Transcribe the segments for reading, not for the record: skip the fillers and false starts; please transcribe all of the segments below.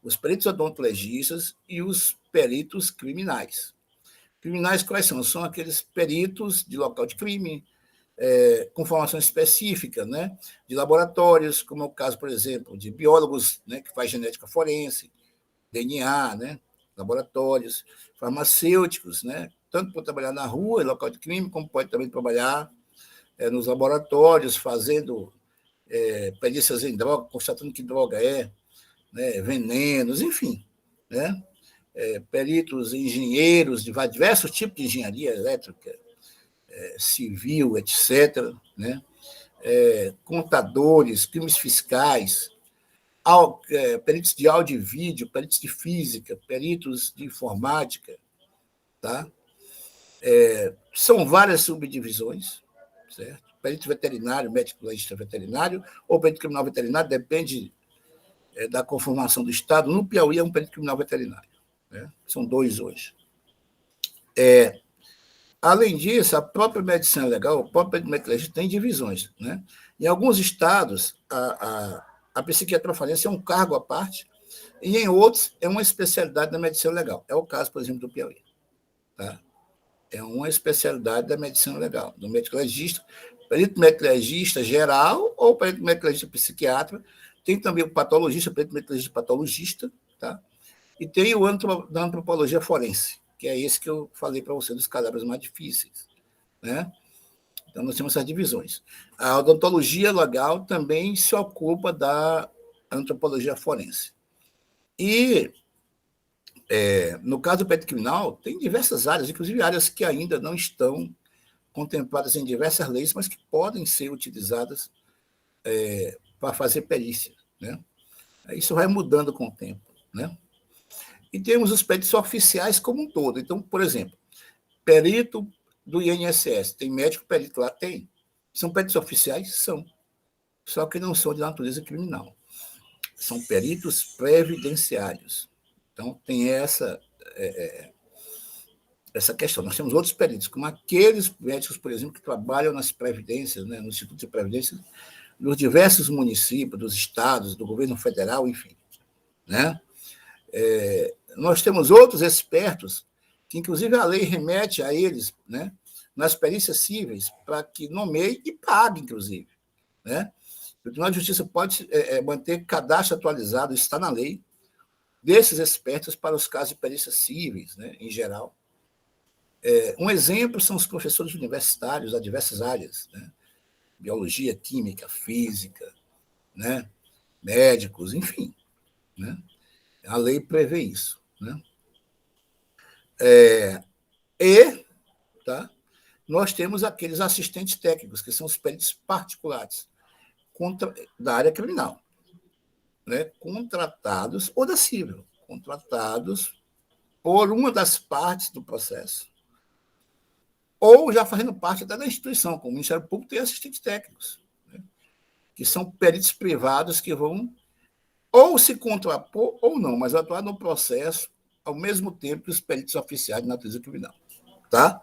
os peritos odontologistas e os peritos criminais. Criminais quais são? São aqueles peritos de local de crime, com formação específica, né, de laboratórios, como é o caso, por exemplo, de biólogos, né, que faz genética forense, DNA, né, laboratórios, farmacêuticos, né, tanto para trabalhar na rua, em local de crime, como pode também trabalhar nos laboratórios, fazendo perícias em droga, constatando que droga é, né, venenos, enfim, né, peritos, engenheiros de diversos tipos de engenharia elétrica, civil, etc., né, contadores, crimes fiscais, peritos de áudio e vídeo, peritos de física, peritos de informática, tá? São várias subdivisões, certo? Perito veterinário, médico legista veterinário, ou perito criminal veterinário, depende da conformação do Estado. No Piauí é um perito criminal veterinário, né? São 2 hoje. Além disso, a própria medicina legal, o próprio médico legista tem divisões, né? Em alguns estados, a psiquiatria forense é um cargo à parte, e em outros é uma especialidade da medicina legal. É o caso, por exemplo, do Piauí. Tá? É uma especialidade da medicina legal, do médico legista, perito médico legista geral ou perito médico legista psiquiatra. Tem também o patologista, perito médico legista patologista, tá? E tem o da antropologia forense, que é esse que eu falei para você, dos cadáveres mais difíceis, né? Então, nós temos essas divisões. A odontologia legal também se ocupa da antropologia forense. E, no caso do perito criminal, tem diversas áreas, inclusive áreas que ainda não estão contempladas em diversas leis, mas que podem ser utilizadas para fazer perícia, né? Isso vai mudando com o tempo, né? E temos os peritos oficiais como um todo. Então, por exemplo, perito do INSS, tem médico perito lá? Tem. São peritos oficiais? São. Só que não são de natureza criminal. São peritos previdenciários. Então, tem essa questão. Nós temos outros peritos, como aqueles médicos, por exemplo, que trabalham nas previdências, né, no Instituto de Previdência, nos diversos municípios, dos estados, do governo federal, enfim, né? Nós temos outros expertos que, inclusive, a lei remete a eles, né, nas perícias cíveis, para que nomeie e pague, inclusive, né? O Tribunal de Justiça pode manter cadastro atualizado, está na lei, desses expertos para os casos de perícias cíveis, né, em geral. Um exemplo são os professores universitários das diversas áreas, né? Biologia, química, física, né? Médicos, enfim, né? A lei prevê isso, né? Tá? Nós temos aqueles assistentes técnicos, que são os peritos particulares da área criminal, né? Contratados, ou da civil, contratados por uma das partes do processo, ou já fazendo parte da instituição, como o Ministério Público tem assistentes técnicos, né, que são peritos privados que vão ou se contrapor ou não, mas atuar no processo ao mesmo tempo que os peritos oficiais de natureza criminal. Tá?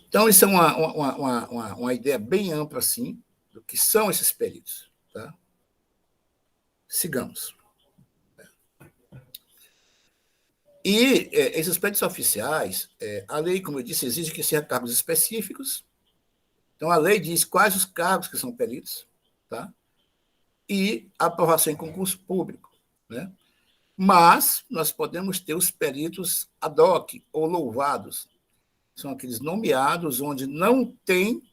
Então, isso é uma ideia bem ampla, assim, do que são esses peritos. Tá? Sigamos. E esses peritos oficiais, a lei, como eu disse, exige que sejam cargos específicos. Então, a lei diz quais os cargos que são peritos, tá? E aprovação em concurso público, né? Mas nós podemos ter os peritos ad hoc ou louvados. São aqueles nomeados onde não tem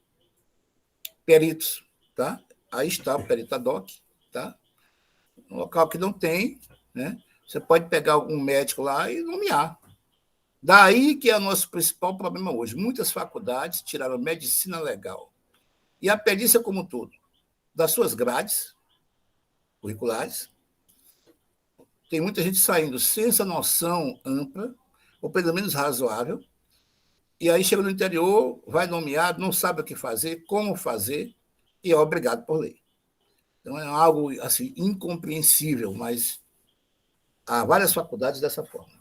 peritos, tá? Aí está o perito ad hoc, tá? No local que não tem, né? Você pode pegar algum médico lá e nomear. Daí que é o nosso principal problema hoje. Muitas faculdades tiraram medicina legal e a perícia como um todo das suas grades curriculares. Tem muita gente saindo sem essa noção ampla, ou pelo menos razoável, e aí chega no interior, vai nomeado, não sabe o que fazer, como fazer, e é obrigado por lei. Então é algo assim incompreensível, mas há várias faculdades dessa forma.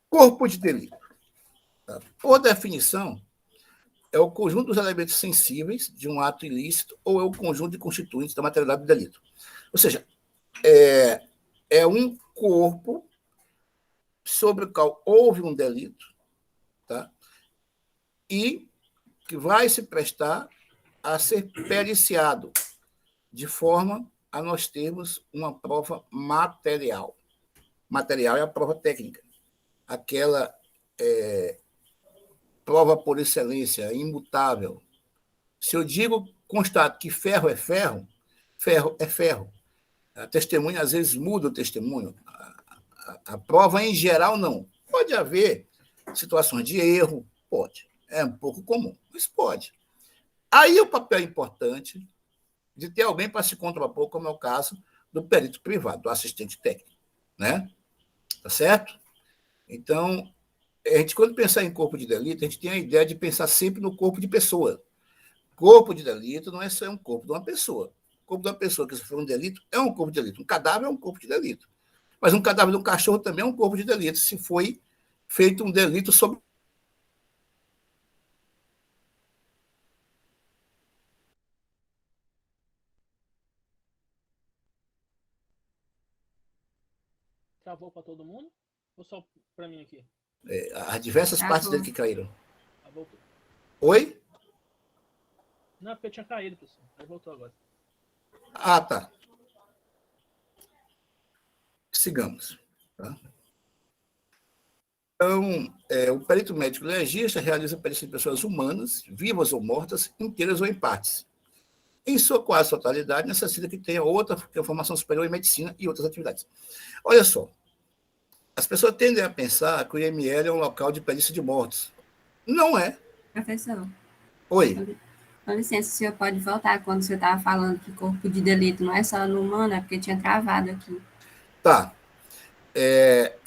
Corpo de delito. Por definição, é o conjunto dos elementos sensíveis de um ato ilícito ou é o conjunto de constituintes da materialidade do delito. Ou seja, é um corpo sobre o qual houve um delito, tá? E que vai se prestar a ser periciado, de forma a nós termos uma prova material. Material é a prova técnica, aquela prova por excelência, imutável. Se eu digo, constato que ferro é ferro, ferro é ferro. A testemunha, às vezes, muda o testemunho. A prova, em geral, não. Pode haver situações de erro, pode. É um pouco comum, mas pode. Aí o papel importante de ter alguém para se contrapor, como é o caso do perito privado, do assistente técnico. Né? Tá certo? Então, a gente, quando pensar em corpo de delito, a gente tem a ideia de pensar sempre no corpo de pessoa. Corpo de delito não é só um corpo de uma pessoa. O corpo de uma pessoa que sofreu um delito é um corpo de delito. Um cadáver é um corpo de delito. Mas um cadáver de um cachorro também é um corpo de delito, se foi feito um delito sobre. Travou para todo mundo? Ou só para mim aqui? As diversas partes dele que caíram. Voltou. Oi? Não, porque eu tinha caído, pessoal. Aí voltou agora. Ah, tá. Sigamos. Tá? Então, o perito médico legista realiza a perícia de pessoas humanas, vivas ou mortas, inteiras ou em partes. Em sua quase totalidade, necessita que tenha outra formação superior em medicina e outras atividades. Olha só, as pessoas tendem a pensar que o IML é um local de perícia de mortos. Não é. Professor. Oi. Com licença, o senhor pode voltar quando você estava falando que corpo de delito não é só no humano, é porque tinha travado aqui. Tá.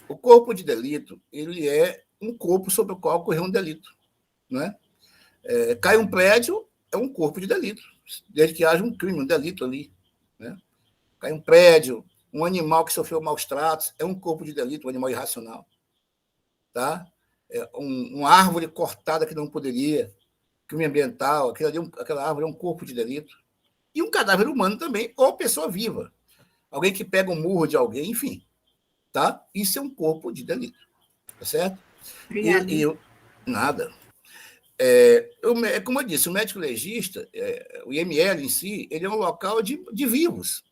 O corpo de delito, ele é um corpo sobre o qual ocorreu um delito. Né? Cai um prédio, é um corpo de delito, desde que haja um crime, um delito ali. Né? Cai um prédio, um animal que sofreu maus tratos, é um corpo de delito, um animal irracional. Tá? Uma árvore cortada que não poderia, crime ambiental, aquela árvore é um corpo de delito. E um cadáver humano também, ou pessoa viva. Alguém que pega um murro de alguém, enfim. Tá? Isso é um corpo de delito. Tá certo? Obrigada. Nada. Como eu disse, o médico legista, o IML em si, ele é um local de vivos.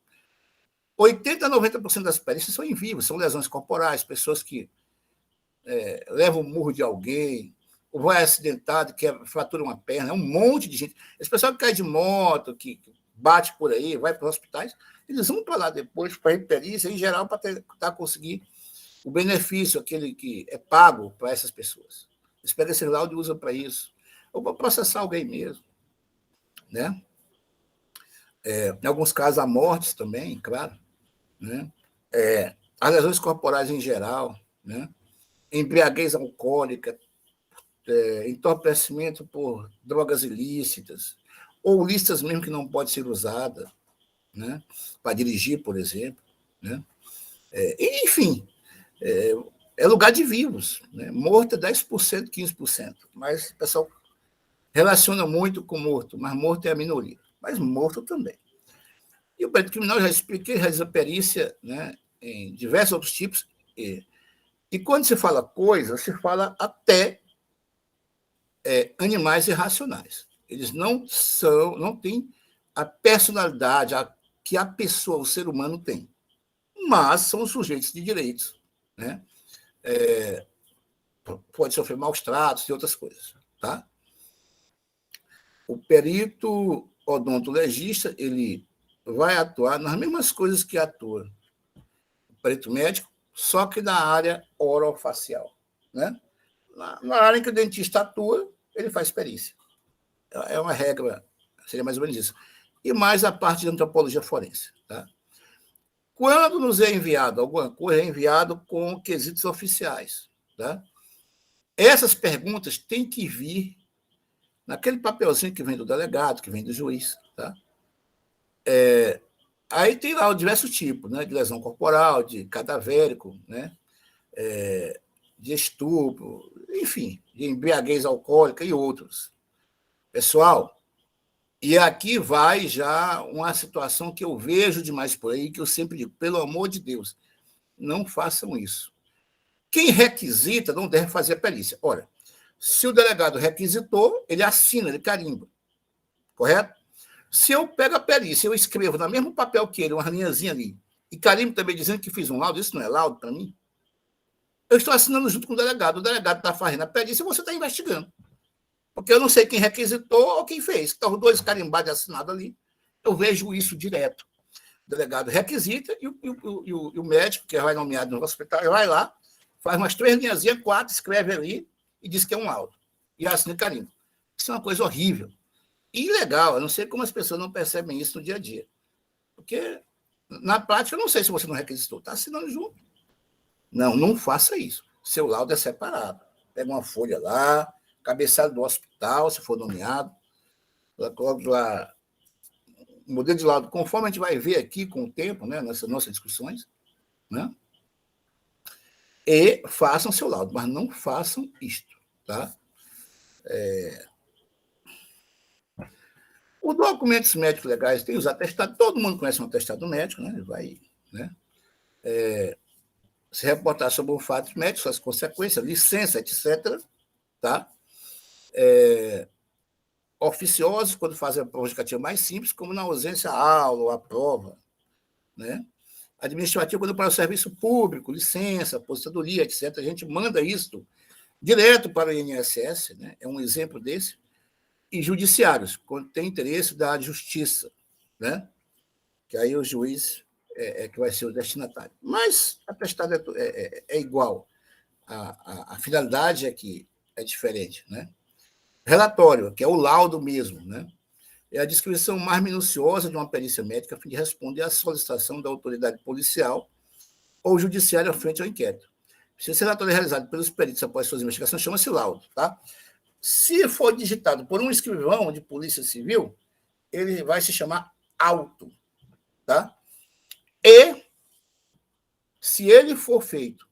80% a 90% das perícias são em vivos, são lesões corporais, pessoas que levam um murro de alguém, ou vai acidentado, que fratura uma perna, é um monte de gente. Esse pessoal que cai de moto, que bate por aí, vai para os hospitais, eles vão para lá depois para a perícia, em geral, para tentar conseguir o benefício, aquele que é pago para essas pessoas. Eles pegam esse laudo e usam para isso. Ou para processar alguém mesmo. Né? Em alguns casos, há mortes também, claro. Né? As lesões corporais em geral, né? Embriaguez alcoólica, entorpecimento por drogas ilícitas, ou listas mesmo que não pode ser usada, né? Para dirigir, por exemplo. Né? Enfim, é lugar de vivos. Né? Morto é 10%, 15%. Mas o pessoal relaciona muito com morto, mas morto é a minoria. Mas morto também. E o perito criminal, já expliquei, realiza perícia, né, em diversos outros tipos. E quando se fala coisa, se fala até animais irracionais. Eles não têm a personalidade que a pessoa, o ser humano, tem. Mas são sujeitos de direitos. Né? Pode sofrer maus tratos e outras coisas. Tá? O perito odontologista, ele vai atuar nas mesmas coisas que atua o perito médico, só que na área orofacial. Né? Na área em que o dentista atua, ele faz perícia. É uma regra, seria mais ou menos isso. E mais a parte de antropologia forense. Tá? Quando nos é enviado alguma coisa, é enviado com quesitos oficiais. Tá? Essas perguntas têm que vir naquele papelzinho que vem do delegado, que vem do juiz. Tá? Aí tem lá diversos tipos, né? De lesão corporal, de cadavérico, né? De estupro, enfim, de embriaguez alcoólica e outros. Pessoal, e aqui vai já uma situação que eu vejo demais por aí, que eu sempre digo, pelo amor de Deus, não façam isso. Quem requisita não deve fazer a perícia. Ora, se o delegado requisitou, ele assina, ele carimba, correto? Se eu pego a perícia, eu escrevo no mesmo papel que ele, uma linhazinha ali, e carimbo também dizendo que fiz um laudo, isso não é laudo para mim? Eu estou assinando junto com o delegado está fazendo a perícia e você está investigando. Porque eu não sei quem requisitou ou quem fez. Estão os dois carimbados assinados ali. Eu vejo isso direto. O delegado requisita e o médico, que vai nomeado no hospital, vai lá, faz umas 3 linhazinhas, 4, escreve ali e diz que é um laudo. E assina o carimbo. Isso é uma coisa horrível. E ilegal. Eu não sei como as pessoas não percebem isso no dia a dia. Porque, na prática, eu não sei se você não requisitou. Está assinando junto. Não faça isso. Seu laudo é separado. Pega uma folha lá, cabeçalho do hospital, se for nomeado, coloca lá o modelo de laudo, conforme a gente vai ver aqui com o tempo, né, nessas nossas discussões, né, e façam seu laudo, mas não façam isto, tá? Os documentos médicos legais tem os atestados, todo mundo conhece um atestado médico, né, vai, né, se reportar sobre o fato médico, suas consequências, licença, etc., tá? Oficiosos, quando fazem a prova justificativa mais simples, como na ausência à aula ou à prova, né? Administrativo, quando para o serviço público, licença, aposentadoria, etc., a gente manda isso direto para o INSS, né? É um exemplo desse, e judiciários, quando tem interesse da justiça, né? Que aí o juiz é que vai ser o destinatário. Mas a atestado é igual, a finalidade é que é diferente, né? Relatório, que é o laudo mesmo, né? É a descrição mais minuciosa de uma perícia médica a fim de responder à solicitação da autoridade policial ou judiciária frente ao inquérito. Se esse relatório é realizado pelos peritos após suas investigações, chama-se laudo, tá? Se for digitado por um escrivão de polícia civil, ele vai se chamar auto, tá? E se ele for feito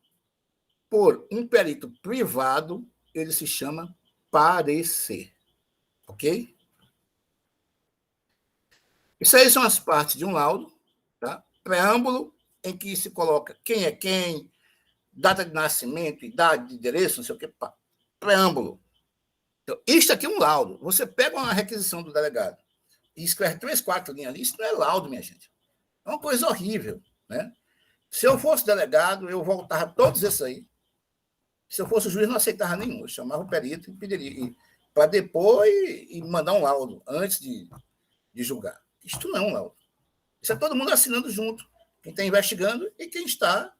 por um perito privado, ele se chama parecer, ok? Isso aí são as partes de um laudo, tá? Preâmbulo, em que se coloca quem é quem, data de nascimento, idade, de endereço, não sei o que. Pá. Preâmbulo. Então, isto aqui é um laudo. Você pega uma requisição do delegado e escreve 3, 4 linhas ali, isso não é laudo, minha gente. É uma coisa horrível, né? Se eu fosse delegado, eu voltava todos esses aí. Se eu fosse o juiz, não aceitava nenhum. Eu chamava o perito e pediria para depois e mandar um laudo antes de julgar. Isto não é um laudo. Isso é todo mundo assinando junto. Quem está investigando e quem está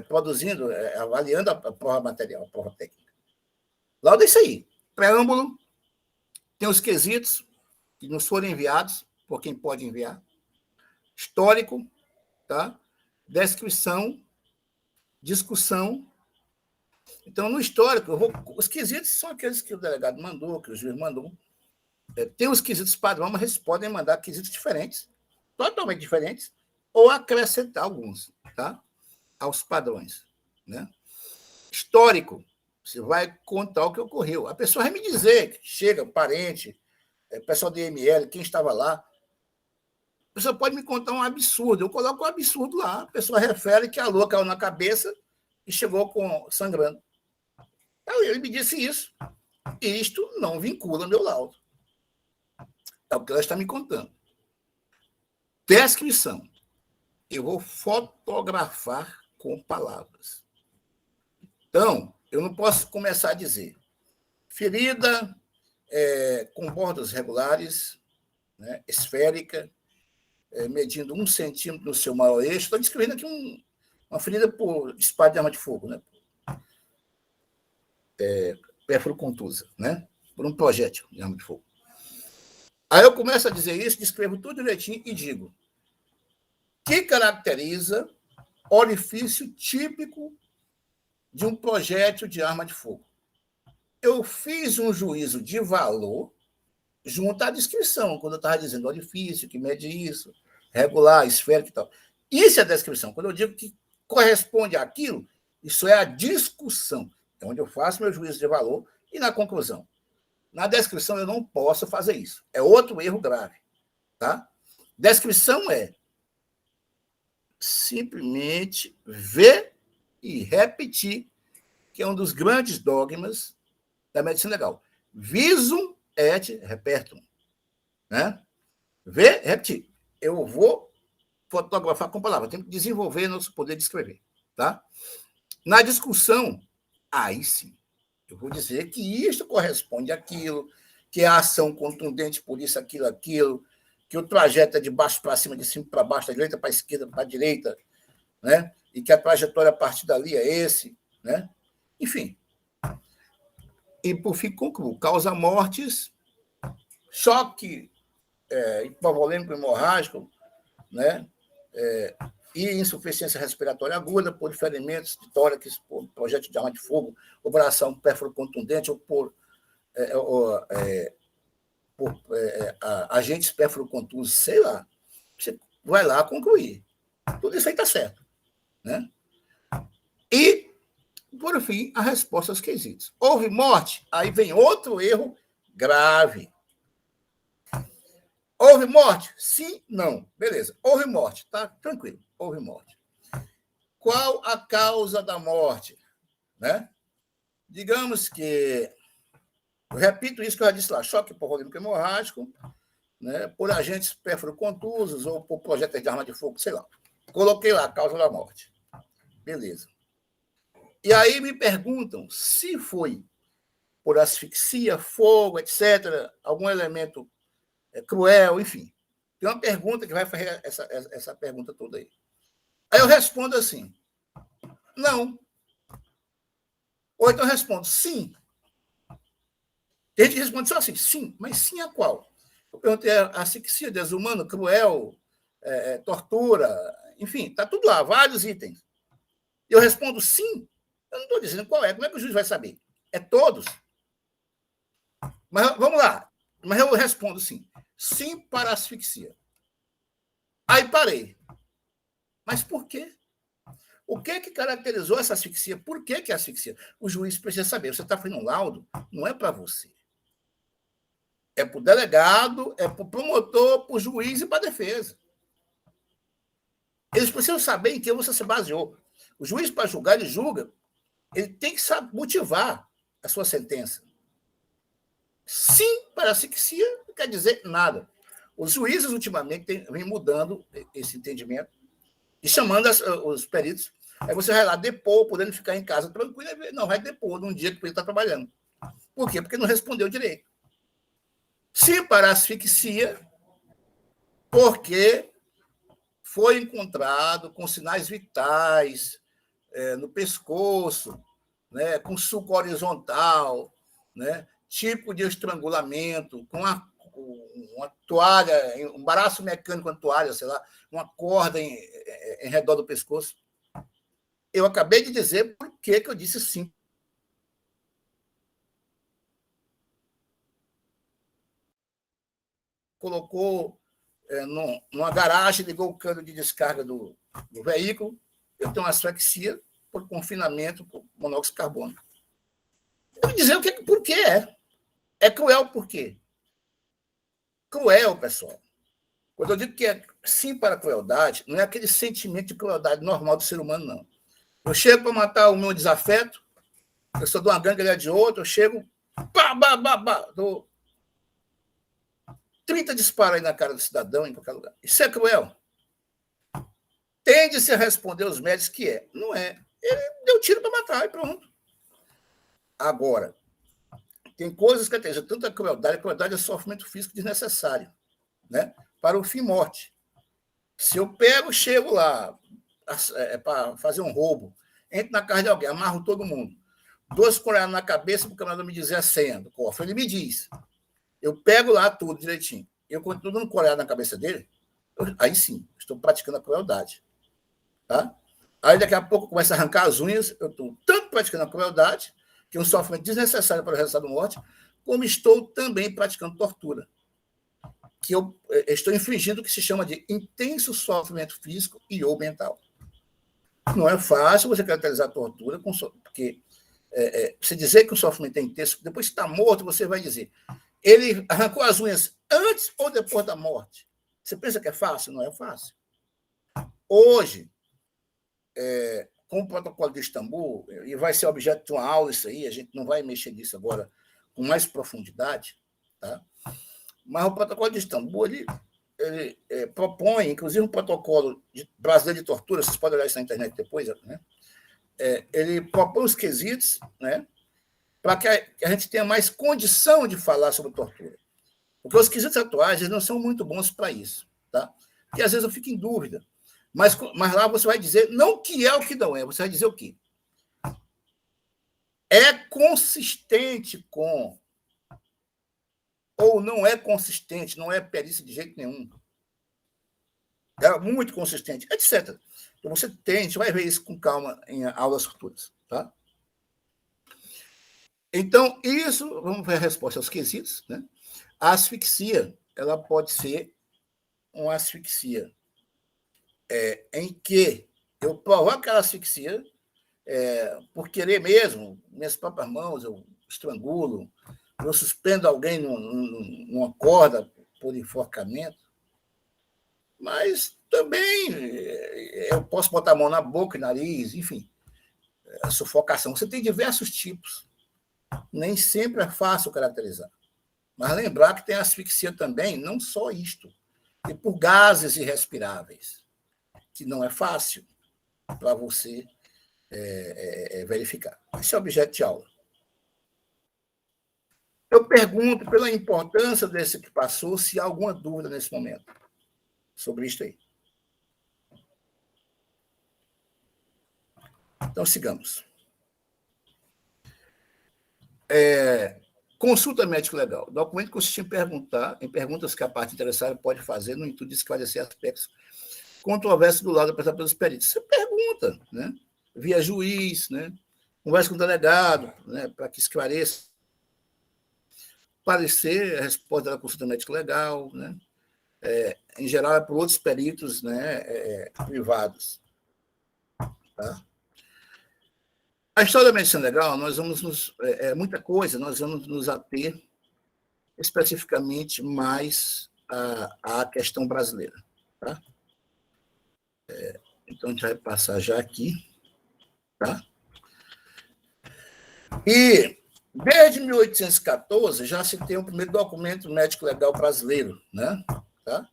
produzindo, avaliando a prova material, a prova técnica. Laudo é isso aí. Preâmbulo, tem os quesitos que nos foram enviados, por quem pode enviar. Histórico, tá? Descrição, discussão. Então, no histórico, os quesitos são aqueles que o delegado mandou, que o juiz mandou. Tem os quesitos padrão, mas eles podem mandar quesitos diferentes, totalmente diferentes, ou acrescentar alguns, tá? Aos padrões, né? Histórico, você vai contar o que ocorreu. A pessoa vai me dizer, chega, parente, pessoal do IML, quem estava lá. A pessoa pode me contar um absurdo, eu coloco um absurdo lá, a pessoa refere que a lua caiu na cabeça e chegou sangrando. Então, ele me disse isso. E isto não vincula meu laudo. É o que ela está me contando. Descrição. Eu vou fotografar com palavras. Então, eu não posso começar a dizer ferida com bordas regulares, né, esférica, medindo 1 centímetro no seu maior eixo. Estou descrevendo aqui uma ferida por disparo de arma de fogo, né? Pérfuro contusa, né? Por um projétil de arma de fogo. Aí eu começo a dizer isso, descrevo tudo direitinho e digo: que caracteriza orifício típico de um projétil de arma de fogo? Eu fiz um juízo de valor junto à descrição, quando eu estava dizendo orifício, que mede isso, regular, esférico e tal. Isso é a descrição. Quando eu digo que corresponde àquilo, isso é a discussão. É onde eu faço meu juízo de valor e na conclusão. Na descrição, eu não posso fazer isso. É outro erro grave. Tá? Descrição é simplesmente ver e repetir, que é um dos grandes dogmas da medicina legal. Visum et repertum. Né? Ver, repetir. Eu vou fotografar com palavras, tenho que desenvolver nosso poder de escrever. Tá? Na discussão, aí sim, eu vou dizer que isto corresponde àquilo, que é a ação contundente por isso, aquilo, que o trajeto é de baixo para cima, de cima para baixo, da direita para a esquerda, para a direita, né? E que a trajetória a partir dali é esse. Né? Enfim. E, por fim, concluo. Causa mortes, choque hipovolêmico hemorrágico, né? E insuficiência respiratória aguda por ferimentos de tórax, por projétil de arma de fogo, operação pérfuro-contundente ou por agentes pérfuro-contusos, sei lá. Você vai lá concluir. Tudo isso aí está certo. Né? E, por fim, a resposta aos quesitos. Houve morte? Aí vem outro erro grave. Houve morte? Sim, não. Beleza. Houve morte. Tá tranquilo. Houve morte. Qual a causa da morte? Né? Digamos que, eu repito isso que eu já disse lá, choque hipovolêmico hemorrágico, né, por agentes pérfuro-contusos ou por projéteis de arma de fogo, sei lá. Coloquei lá a causa da morte. Beleza. E aí me perguntam se foi por asfixia, fogo, etc., algum elemento cruel, enfim. Tem uma pergunta que vai fazer essa pergunta toda aí. Aí eu respondo assim, não. Ou então eu respondo, sim. Tem gente que responde só assim, sim, mas sim a qual? Eu perguntei asfixia, desumano, cruel, tortura, enfim, está tudo lá, vários itens. E eu respondo sim. Eu não estou dizendo qual é, como é que o juiz vai saber? É todos. Mas vamos lá. Mas eu respondo sim. Sim para asfixia. Aí parei. Mas por quê? O que caracterizou essa asfixia? Por que é asfixia? O juiz precisa saber. Você está fazendo um laudo, não é para você. É para o delegado, é para o promotor, para o juiz e para a defesa. Eles precisam saber em que você se baseou. O juiz, para julgar, ele julga. Ele tem que saber motivar a sua sentença. Sim para asfixia não quer dizer nada. Os juízes, ultimamente, vêm mudando esse entendimento e chamando os peritos. Aí você vai lá depor, podendo ficar em casa tranquilo. Não, vai depor num dia que o perito está trabalhando. Por quê? Porque não respondeu direito. Sim para asfixia, porque foi encontrado com sinais vitais no pescoço, né, com suco horizontal, né, tipo de estrangulamento, com uma toalha, um braço mecânico, uma toalha, sei lá, uma corda em redor do pescoço. Eu acabei de dizer por que eu disse sim. Colocou numa garagem, ligou o cano de descarga do veículo, eu tenho uma asfixia por confinamento por monóxido de carbono. Eu vou dizer por que é. É cruel por quê? Cruel, pessoal. Quando eu digo que é sim para a crueldade, não é aquele sentimento de crueldade normal do ser humano, não. Eu chego para matar o meu desafeto, eu sou de uma gangue, ele é de outra, eu chego, dou 30 disparos aí na cara do cidadão, em qualquer lugar. Isso é cruel? Tende-se a responder os médicos que é. Não é. Ele deu tiro para matar e pronto. Agora, tem coisas que tem tanta crueldade. A crueldade é sofrimento físico desnecessário, né? Para o fim morte. Se eu chego lá para fazer um roubo, entro na casa de alguém, amarro todo mundo, 2 coreanos na cabeça para o camarada me dizer a senha do cofre. Ele me diz. Eu pego lá tudo direitinho. Eu continuo dando coreano na cabeça dele. Aí sim, estou praticando a crueldade. Tá? Aí daqui a pouco começa a arrancar as unhas. Eu estou tanto praticando a crueldade, que é um sofrimento desnecessário para o resultado da morte, como estou também praticando tortura. Que eu estou infligindo o que se chama de intenso sofrimento físico e ou mental. Não é fácil você caracterizar a tortura, porque Você dizer que o sofrimento é intenso, depois que está morto, você vai dizer, ele arrancou as unhas antes ou depois da morte? Você pensa que é fácil? Não é fácil. Hoje, com o protocolo de Istambul, e vai ser objeto de uma aula isso aí, a gente não vai mexer nisso agora com mais profundidade, tá? Mas o protocolo de Istambul, ele propõe, inclusive um protocolo brasileiro de tortura, vocês podem olhar isso na internet depois, né? Ele propõe os quesitos, né, para que a gente tenha mais condição de falar sobre tortura. Porque os quesitos atuais eles não são muito bons para isso, tá? Porque às vezes eu fico em dúvida. Mas lá você vai dizer não que é o que não é, você vai dizer o quê? É consistente com, ou não é consistente, não é perícia de jeito nenhum. É muito consistente, etc. Então você tem, a gente vai ver isso com calma em aulas futuras, tá? Então, isso, vamos ver a resposta aos quesitos, né? A asfixia, ela pode ser uma asfixia em que eu provoco aquela asfixia por querer mesmo, minhas próprias mãos, eu estrangulo, eu suspendo alguém numa corda por enforcamento, mas também eu posso botar a mão na boca e nariz, enfim, a sufocação. Você tem diversos tipos. Nem sempre é fácil caracterizar. Mas lembrar que tem asfixia também, não só isto, e por gases irrespiráveis, que não é fácil para você verificar. Esse é o objeto de aula. Eu pergunto, pela importância desse que passou, se há alguma dúvida nesse momento sobre isso aí. Então, sigamos. Consulta médico-legal. O documento consiste em perguntas que a parte interessada pode fazer no intuito de esclarecer aspectos controversos do lado apresentado pelos peritos. Você pergunta, né? Via juiz, né? Conversa com o delegado, né? Para que esclareça. Parecer, a resposta da consulta médico-legal, né? Em geral, é por outros peritos, né? Privados. Tá? A história da medicina legal, nós vamos muita coisa, nós vamos nos ater especificamente mais à questão brasileira. Tá? Então, a gente vai passar já aqui. Tá? E, desde 1814, já se tem o primeiro documento médico-legal brasileiro. Né? Tá?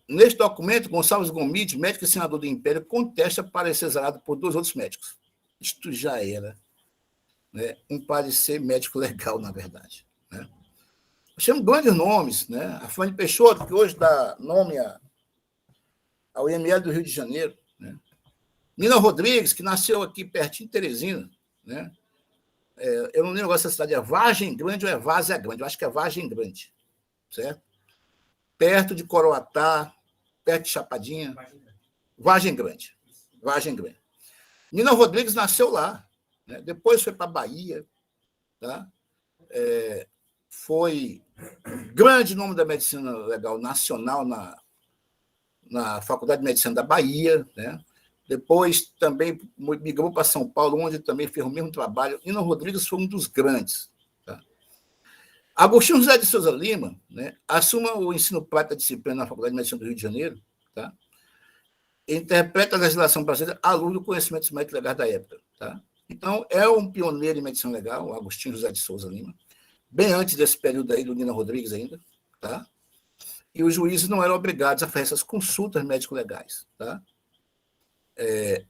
Neste documento, Gonçalves Gomide, médico e senador do Império, contesta parecer exarado por 2 outros médicos. Isto já era, né, um parecer médico legal, na verdade. Né? Nós temos grandes nomes, né? A Fane Peixoto, que hoje dá nome ao IML do Rio de Janeiro. Né? Nina Rodrigues, que nasceu aqui pertinho de Teresina. Né? Eu não lembro agora se a cidade é Vargem Grande ou é Várzea Grande. Eu acho que é Vargem Grande. Certo? Perto de Coroatá, perto de Chapadinha. Vargem Grande. Vargem Grande. Nina Rodrigues nasceu lá, né? Depois foi para a Bahia, tá? Foi grande nome da medicina legal nacional na Faculdade de Medicina da Bahia, né? Depois também migrou para São Paulo, onde também fez o mesmo trabalho. Nina Rodrigues foi um dos grandes. Tá? Agostinho José de Souza Lima, né? Assuma o ensino prático da disciplina na Faculdade de Medicina do Rio de Janeiro, tá? Interpreta a legislação brasileira à luz do conhecimento médico legal da época. Tá? Então, é um pioneiro em medicina legal, o Agostinho José de Souza Lima, bem antes desse período aí do Nina Rodrigues ainda. Tá? E os juízes não eram obrigados a fazer essas consultas médico-legais. Tá?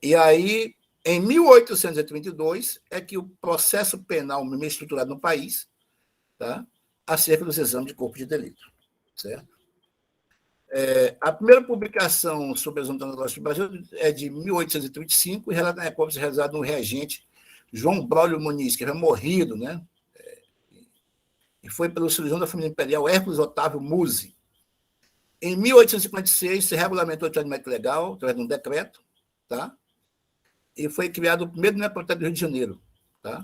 E aí, em 1832, é que o processo penal meio estruturado no país, tá? Acerca dos exames de corpo de delito. Certo? A primeira publicação sobre as ondas do Brasil é de 1835 e relata a necrópsia realizada no regente João Braulio Muniz, que havia morrido, né? E foi pelo cirurgião da família imperial Hércules Otávio Musi. Em 1856, se regulamentou o tratamento legal, através de um decreto, tá? E foi criado o primeiro necrotério do Rio de Janeiro, tá?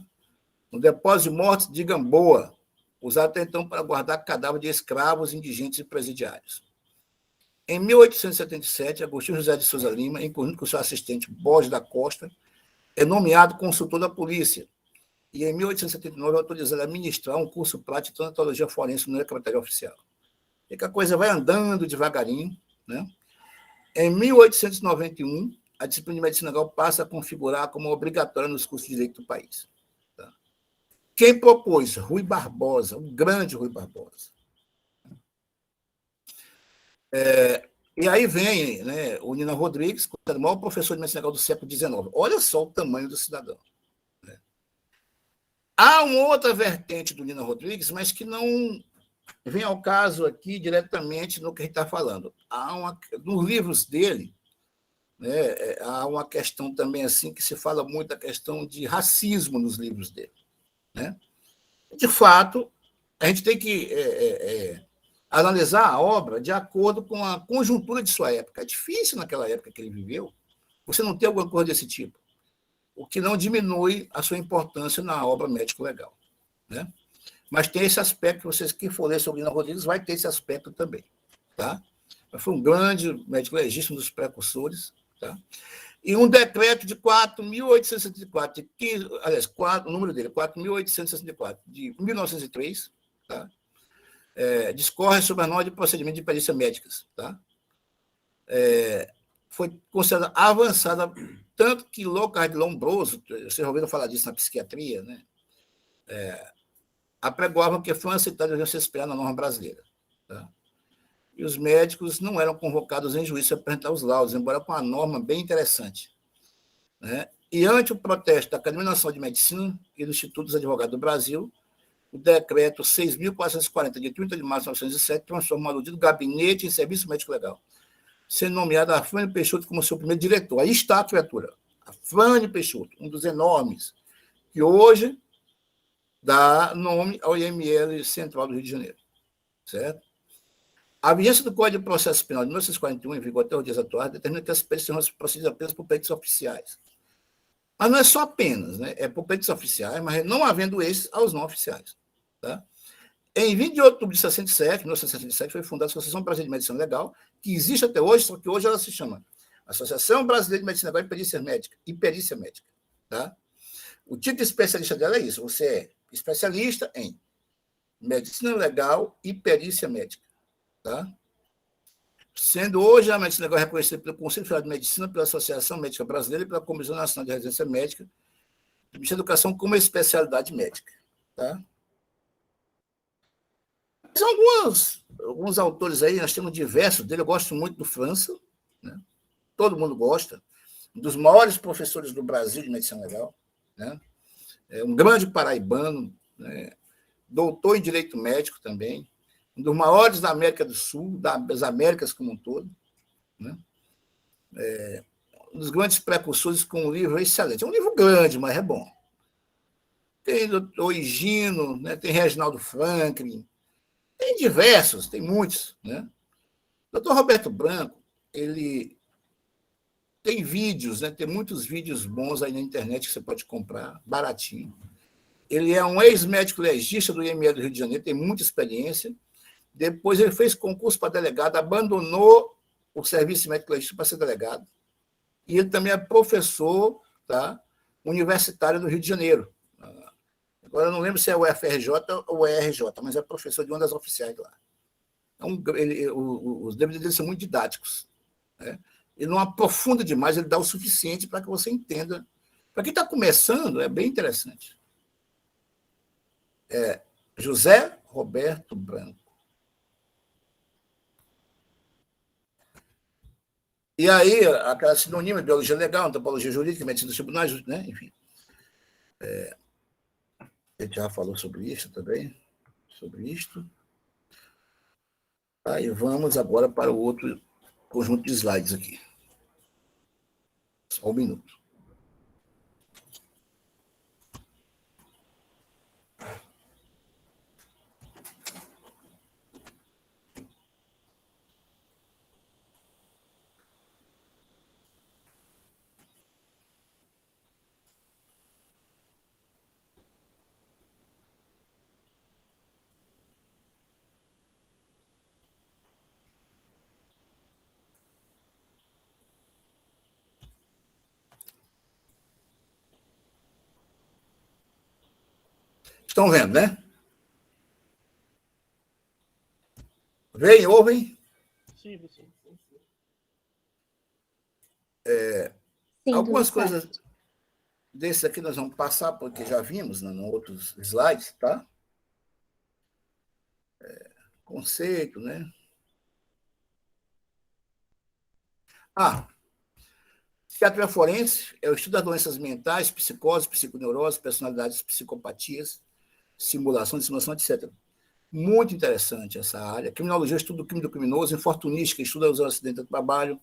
Um depósito de mortes de Gamboa, usado até então para guardar cadáveres de escravos, indigentes e presidiários. Em 1877, Agostinho José de Souza Lima, em conjunto com seu assistente Borges da Costa, é nomeado consultor da polícia. E, em 1879, é autorizado a ministrar um curso prático de tanatologia forense no necrotério oficial. E que a coisa vai andando devagarinho, né? Em 1891, a disciplina de medicina legal passa a configurar como obrigatória nos cursos de direito do país. Tá? Quem propôs? Rui Barbosa, o grande Rui Barbosa. E aí vem, né, o Nina Rodrigues, o maior professor de medicina legal do século XIX. Olha só o tamanho do cidadão. Né? Há uma outra vertente do Nina Rodrigues, mas que não vem ao caso aqui diretamente no que a gente está falando. Nos livros dele, né, há uma questão também assim que se fala muito da questão de racismo nos livros dele. Né? De fato, a gente tem que analisar a obra de acordo com a conjuntura de sua época. É difícil naquela época que ele viveu você não ter alguma coisa desse tipo, o que não diminui a sua importância na obra médico-legal. Né? Mas tem esse aspecto, vocês que for ler sobre Nina Rodrigues vai ter esse aspecto também. Tá? Foi um grande médico legista, um dos precursores. Tá? E um decreto de 4.864, aliás, o número dele, 4.864, de 1903, tá? Discorre sobre a norma de procedimento de perícia médicas. Tá? Foi considerada avançada, tanto que Lockhart e Lombroso, vocês ouviram falar disso na psiquiatria, né? Apregoavam que foi aceitada a se esperar na norma brasileira. Tá? E os médicos não eram convocados em juízo para apresentar os laudos, embora com uma norma bem interessante. Né? E ante o protesto da Academia Nacional de Medicina e do Instituto dos Advogados do Brasil, o decreto 6.440, de 30 de março de 1907, transformou o dito gabinete em serviço médico legal, sendo nomeada a Afrânio Peixoto como seu primeiro diretor. Aí está a criatura, Afrânio Peixoto, um dos enormes, que hoje dá nome ao IML Central do Rio de Janeiro. Certo? A vigência do Código de Processo Penal de 1941, em vigor até os dias atuais, determina que as penas serão procedidas apenas por peritos oficiais. Mas não é só apenas, né? É por peritos oficiais, mas não havendo esses aos não oficiais. Tá? Em 20 de outubro de 1967, foi fundada a Associação Brasileira de Medicina Legal, que existe até hoje, só que hoje ela se chama Associação Brasileira de Medicina Legal e Perícia Médica. Tá? O tipo de especialista dela é isso, você é especialista em medicina legal e perícia médica. Tá? Sendo hoje a medicina legal reconhecida pelo Conselho Federal de Medicina, pela Associação Médica Brasileira e pela Comissão Nacional de Residência Médica, e de Educação como especialidade médica. Tá? São alguns autores aí, nós temos diversos dele, eu gosto muito do França, né? Todo mundo gosta, um dos maiores professores do Brasil de medicina legal, né? É um grande paraibano, né? Doutor em direito médico também, um dos maiores da América do Sul, das Américas como um todo, né? Um dos grandes precursores com um livro excelente. É um livro grande, mas é bom. Tem doutor Higino, né? Tem Reginaldo Franklin, tem diversos, tem muitos. Né? O doutor Roberto Branco, ele tem vídeos, né? Tem muitos vídeos bons aí na internet que você pode comprar, baratinho. Ele é um ex-médico legista do IML do Rio de Janeiro, tem muita experiência. Depois ele fez concurso para delegado, abandonou o serviço médico legista para ser delegado. E ele também é professor, tá, universitário do Rio de Janeiro. Agora eu não lembro se é o FRJ ou o ERJ, mas é professor de uma das oficiais lá. Então, os debates dele são muito didáticos. Né? Ele não aprofunda demais, ele dá o suficiente para que você entenda. Para quem está começando, é bem interessante. José Roberto Branco. E aí, aquela sinônima de biologia legal, antropologia jurídica, medicina dos tribunais, né? Enfim. Ele já falou sobre isso também, sobre isto. Aí vamos agora para o outro conjunto de slides aqui. Só um minuto. Estão vendo, né? Veem, ouvem? Sim, professor. Sim, Algumas tudo certo. coisas desse aqui nós vamos passar, porque já vimos em outros slides, tá? Conceito, né? Psiquiatria forense é o estudo das doenças mentais, psicose, psiconeurose, personalidades, psicopatias, simulação, dissimulação, etc. Muito interessante essa área. Criminologia, estudo do crime do criminoso, infortunística, estuda os acidentes do trabalho,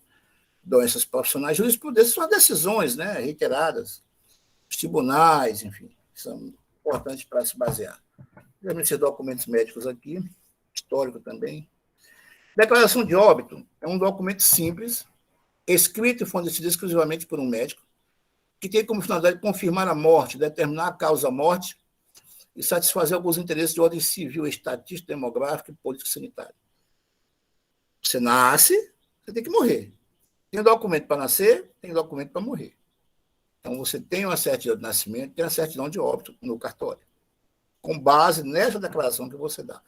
doenças profissionais, jurisprudência são as decisões, né, reiteradas, os tribunais, enfim, são importantes para se basear. Temos esses documentos médicos aqui, histórico também. Declaração de óbito é um documento simples, escrito e fornecido exclusivamente por um médico, que tem como finalidade confirmar a morte, determinar a causa-morte e satisfazer alguns interesses de ordem civil, estatístico, demográfico e político-sanitário. Você nasce, você tem que morrer. Tem documento para nascer, tem documento para morrer. Então, você tem uma certidão de nascimento, tem uma certidão de óbito no cartório, com base nessa declaração que você dá.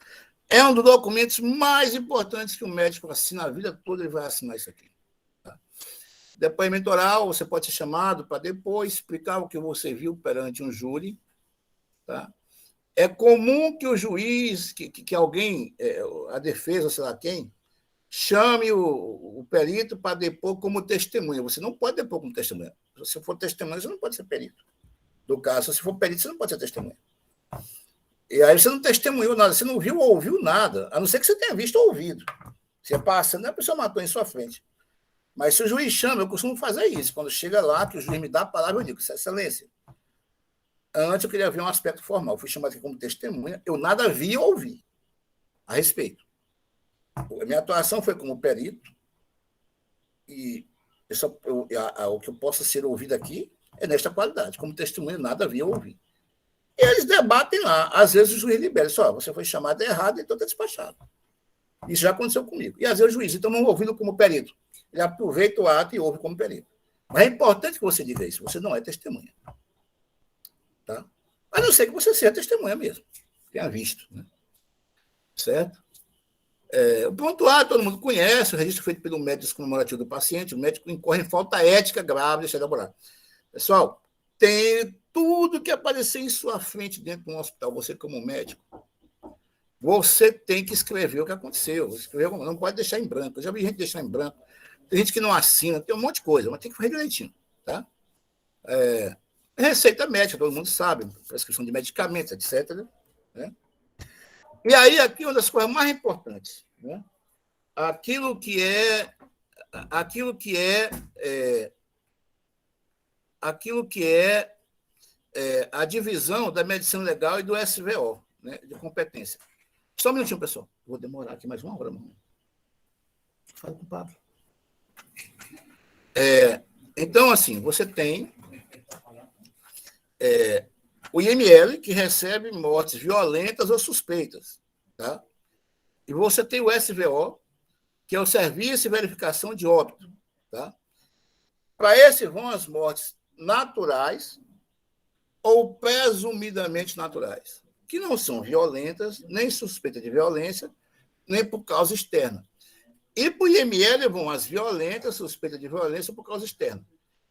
É um dos documentos mais importantes que o médico assina a vida toda, ele vai assinar isso aqui. Tá? Depoimento oral, você pode ser chamado para depois explicar o que você viu perante um júri. Tá? É comum que o juiz, que alguém, a defesa, sei lá quem, chame o perito para depor como testemunha. Você não pode depor como testemunha. Se você for testemunha, você não pode ser perito. No caso, se for perito, você não pode ser testemunha. E aí você não testemunhou nada, você não viu ou ouviu nada, a não ser que você tenha visto ou ouvido. Você passa, não é a pessoa matou em sua frente. Mas se o juiz chama, eu costumo fazer isso. Quando chega lá, que o juiz me dá a palavra, eu digo, excelência, antes eu queria ver um aspecto formal. Eu fui chamado aqui como testemunha, eu nada vi ou ouvi a respeito. A minha atuação foi como perito, e o que eu possa ser ouvido aqui é nesta qualidade. Como testemunha, nada vi ou ouvi. E eles debatem lá. Às vezes o juiz libera. Só, você foi chamado errado, então está despachado. Isso já aconteceu comigo. E às vezes o juiz, então, não ouvindo como perito. Ele aproveita o ato e ouve como perito. Mas é importante que você diga isso. Você não é testemunha. Tá? A não ser que você seja testemunha mesmo. Tenha visto. Né? Certo? O ponto A, todo mundo conhece, o registro feito pelo médico comemorativo do paciente, o médico incorre em falta ética grave, deixa eu elaborar. Pessoal, tem tudo que aparecer em sua frente dentro de um hospital, você como médico, você tem que escrever o que aconteceu. Não pode deixar em branco. Eu já vi gente deixar em branco. Tem gente que não assina, tem um monte de coisa, mas tem que fazer direitinho. Tá? Receita médica, todo mundo sabe, prescrição de medicamentos, etc. Né? E aí, aqui, uma das coisas mais importantes, né? aquilo que é a divisão da medicina legal e do SVO, né, de competência. Só um minutinho, pessoal. Vou demorar aqui mais uma hora, mano. Fala com o Pablo. Então, assim, você tem o IML, que recebe mortes violentas ou suspeitas. Tá? E você tem o SVO, que é o Serviço de Verificação de Óbito. Tá? Para esse vão as mortes naturais ou presumidamente naturais, que não são violentas, nem suspeitas de violência, nem por causa externa. E para o IML vão as violentas, suspeitas de violência por causa externa.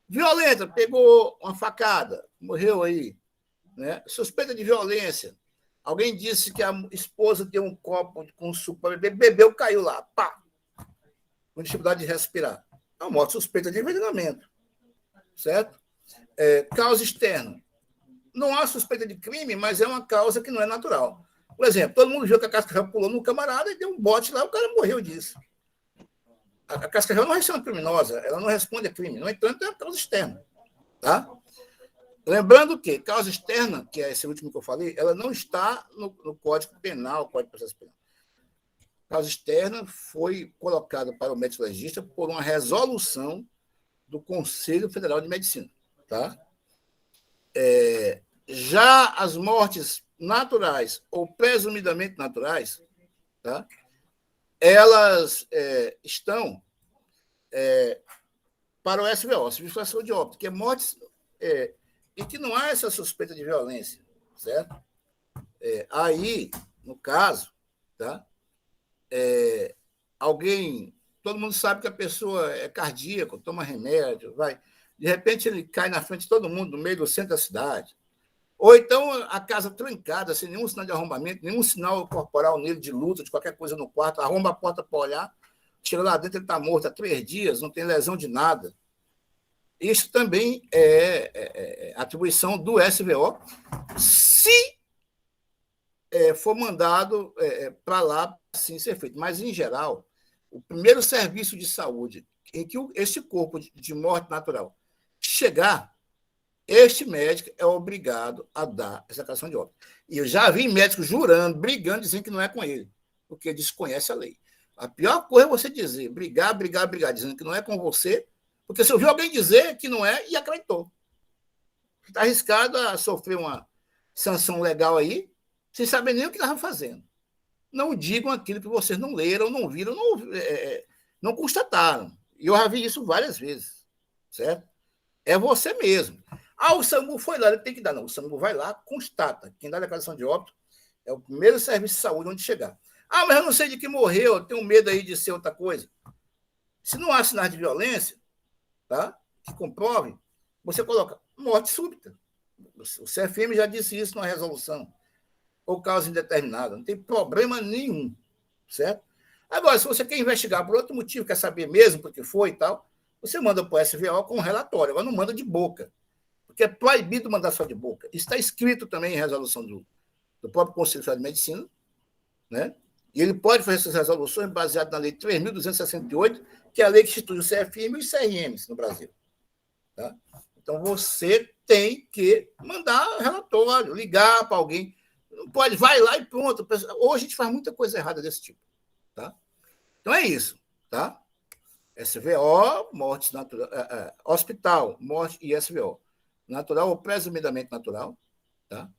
Violenta, pegou uma facada, morreu aí. Né? Suspeita de violência. Alguém disse que a esposa deu um copo com suco para beber, bebeu, caiu lá, pá, com dificuldade de respirar. É uma morte suspeita de envenenamento. Certo? Causa externa. Não há suspeita de crime, mas é uma causa que não é natural. Por exemplo, todo mundo viu que a cascavel pulou no camarada e deu um bote lá, o cara morreu disso. A cascavel não é uma criminosa, ela não responde a crime. No entanto, é uma causa externa. Tá? Lembrando que causa externa, que é esse último que eu falei, ela não está no Código Penal, Código de Processo Penal. Causa externa foi colocada para o médico legista por uma resolução do Conselho Federal de Medicina. Tá? Já as mortes naturais ou presumidamente naturais, tá? Elas estão para o SVO, Serviço de Saúde de Óbito, que é mortes e que não há essa suspeita de violência, certo? Aí, no caso, tá? Alguém, todo mundo sabe que a pessoa é cardíaca, toma remédio, vai. De repente ele cai na frente de todo mundo, no meio do centro da cidade. Ou então a casa trancada, sem nenhum sinal de arrombamento, nenhum sinal corporal nele de luta, de qualquer coisa no quarto, arromba a porta para olhar, chega lá dentro, ele está morto há 3 dias, não tem lesão de nada. Isso também é atribuição do SVO, se for mandado para lá, assim ser feito. Mas, em geral, o primeiro serviço de saúde em que esse corpo de morte natural chegar, este médico é obrigado a dar essa declaração de óbito. E eu já vi médicos jurando, brigando, dizendo que não é com ele, porque desconhece a lei. A pior coisa é você dizer, brigar, dizendo que não é com você, porque você ouviu alguém dizer que não é e acreditou. Está arriscado a sofrer uma sanção legal aí, sem saber nem o que estavam fazendo. Não digam aquilo que vocês não leram, não viram, não constataram. E eu já vi isso várias vezes, certo? É você mesmo. O SAMU foi lá, ele tem que dar. Não, o SAMU vai lá, constata. Quem dá a declaração de óbito é o primeiro serviço de saúde onde chegar. Mas eu não sei de que morreu, eu tenho medo aí de ser outra coisa. Se não há sinais de violência, tá? Que comprove, você coloca morte súbita. O CFM já disse isso na resolução. Ou causa indeterminada. Não tem problema nenhum, certo? Agora, se você quer investigar por outro motivo, quer saber mesmo porque foi e tal, você manda para o SVO com um relatório. Agora não manda de boca, porque é proibido mandar só de boca. Isso está escrito também em resolução do próprio Conselho Federal de Medicina, né? E ele pode fazer essas resoluções baseadas na Lei 3.268, que é a lei que institui o CFM e os CRMs no Brasil. Tá? Então, você tem que mandar relatório, ligar para alguém. Não pode, vai lá e pronto. Hoje a gente faz muita coisa errada desse tipo. Tá? Então, é isso. Tá? SVO, mortes natural, hospital, morte e SVO. Natural ou presumidamente natural. Tá?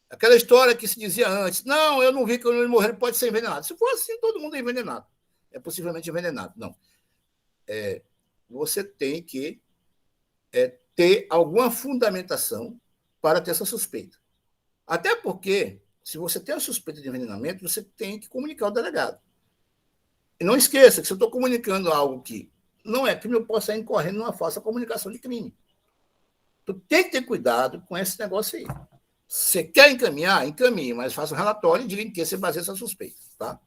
Aquela história que se dizia antes, não, eu não vi que ele morreu, ele pode ser envenenado. Se for assim, todo mundo é envenenado. É possivelmente envenenado. Não. Você tem que ter alguma fundamentação para ter essa suspeita. Até porque, se você tem a suspeita de envenenamento, você tem que comunicar ao delegado. E não esqueça que se eu estou comunicando algo que não é crime, eu posso sair incorrendo numa falsa comunicação de crime. Tu tem que ter cuidado com esse negócio aí. Você quer encaminhar? Encaminhe, mas faça um relatório e diga em que você baseia essa suspeita. Tá?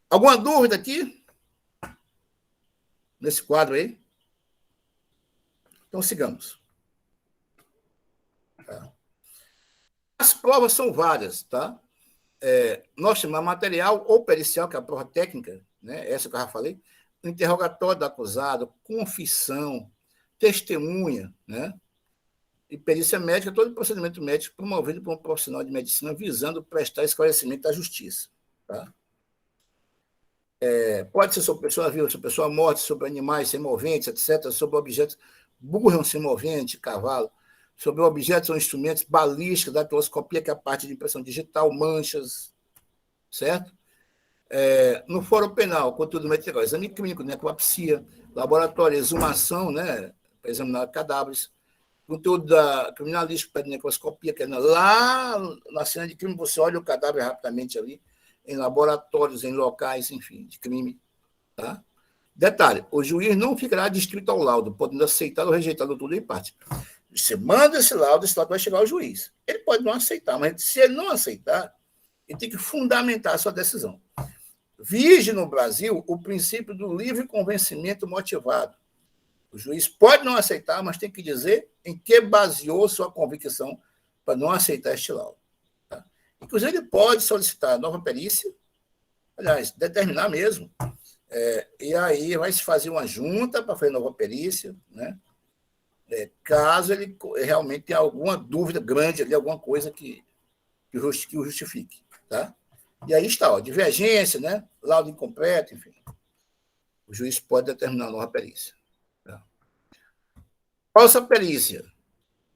Alguma dúvida aqui? Nesse quadro aí? Então, sigamos. Tá? As provas são várias, tá? Nós chamamos material ou pericial, que é a prova técnica, né? Essa que eu já falei, interrogatório do acusado, confissão, testemunha, né? E perícia médica, todo procedimento médico promovido por um profissional de medicina visando prestar esclarecimento à justiça. Tá? Pode ser sobre pessoa viva, sobre pessoa morta, sobre animais semoventes, etc., sobre objetos, burro semovente, cavalo, sobre objetos ou instrumentos, balística, datiloscopia, que é a parte de impressão digital, manchas, certo? No fórum penal, conteúdo material, exame clínico, necropsia, laboratório, exumação, né, para examinar cadáveres, conteúdo da criminalística, para necroscopia, que é lá na cena de crime, você olha o cadáver rapidamente ali, em laboratórios, em locais, enfim, de crime. Tá? Detalhe, o juiz não ficará distrito ao laudo, podendo aceitar ou rejeitar tudo em parte. Você manda esse laudo vai chegar ao juiz. Ele pode não aceitar, mas se ele não aceitar, ele tem que fundamentar a sua decisão. Vige no Brasil o princípio do livre convencimento motivado. O juiz pode não aceitar, mas tem que dizer em que baseou sua convicção para não aceitar este laudo. Tá? Inclusive, ele pode solicitar nova perícia, aliás, determinar mesmo, e aí vai se fazer uma junta para fazer nova perícia, né? Caso ele realmente tenha alguma dúvida grande ali, alguma coisa que o justifique. Tá? E aí está, ó, divergência, né? Laudo incompleto, enfim. O juiz pode determinar nova perícia. Falsa perícia.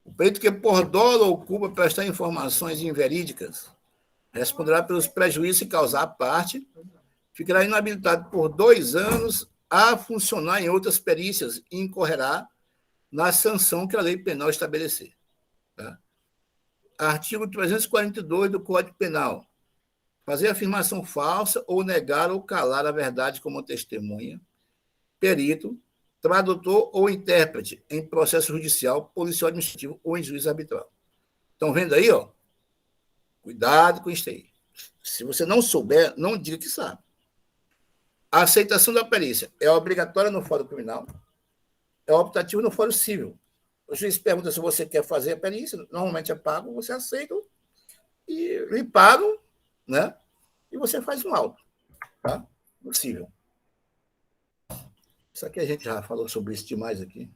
O perito que por dolo ou culpa prestar informações inverídicas responderá pelos prejuízos que causar à parte, ficará inabilitado por 2 anos a funcionar em outras perícias e incorrerá na sanção que a lei penal estabelecer. Tá? Artigo 342 do Código Penal. Fazer afirmação falsa ou negar ou calar a verdade como testemunha, perito, tradutor ou intérprete em processo judicial, policial administrativo ou em juízo arbitral. Estão vendo aí, ó? Cuidado com isso aí. Se você não souber, não diga que sabe. A aceitação da perícia é obrigatória no Fórum Criminal, é optativa no Fórum Civil. O juiz pergunta se você quer fazer a perícia, normalmente é pago, você aceita e lhe pagam, né? E você faz um auto, tá? No civil. Isso aqui a gente já falou sobre isso demais aqui.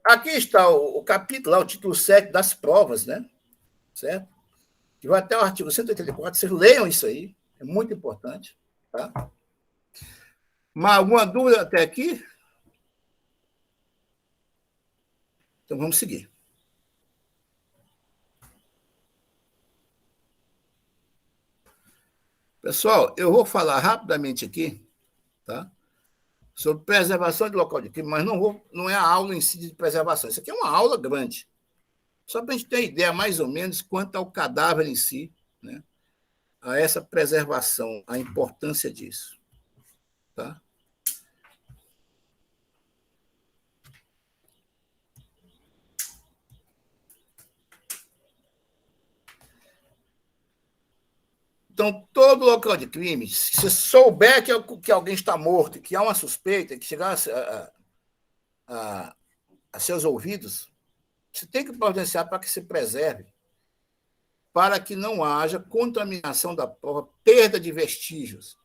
Aqui está o capítulo, o título 7 das provas, né? Certo? Que vai até o artigo 184, vocês leiam isso aí, é muito importante, tá? Mas alguma dúvida até aqui? Então vamos seguir. Pessoal, eu vou falar rapidamente aqui, tá? Sobre preservação de local de crime, mas não é a aula em si de preservação. Isso aqui é uma aula grande. Só para a gente ter ideia, mais ou menos, quanto ao cadáver em si, né? A essa preservação, a importância disso. Tá? Então, todo local de crime, se souber que alguém está morto, que há uma suspeita, que chegar a seus ouvidos, você tem que providenciar para que se preserve, para que não haja contaminação da prova, perda de vestígios.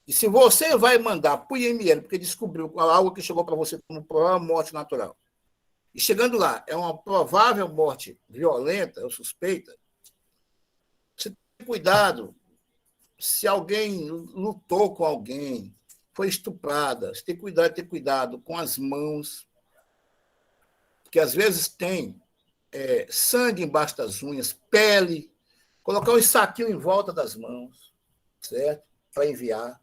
E se você vai mandar para o IML, porque descobriu algo que chegou para você como provável morte natural, e chegando lá, é uma provável morte violenta ou suspeita, você tem que ter cuidado. Se alguém lutou com alguém, foi estuprada, você tem que ter cuidado com as mãos, que às vezes tem sangue embaixo das unhas, pele, colocar um saquinho em volta das mãos, certo? Para enviar.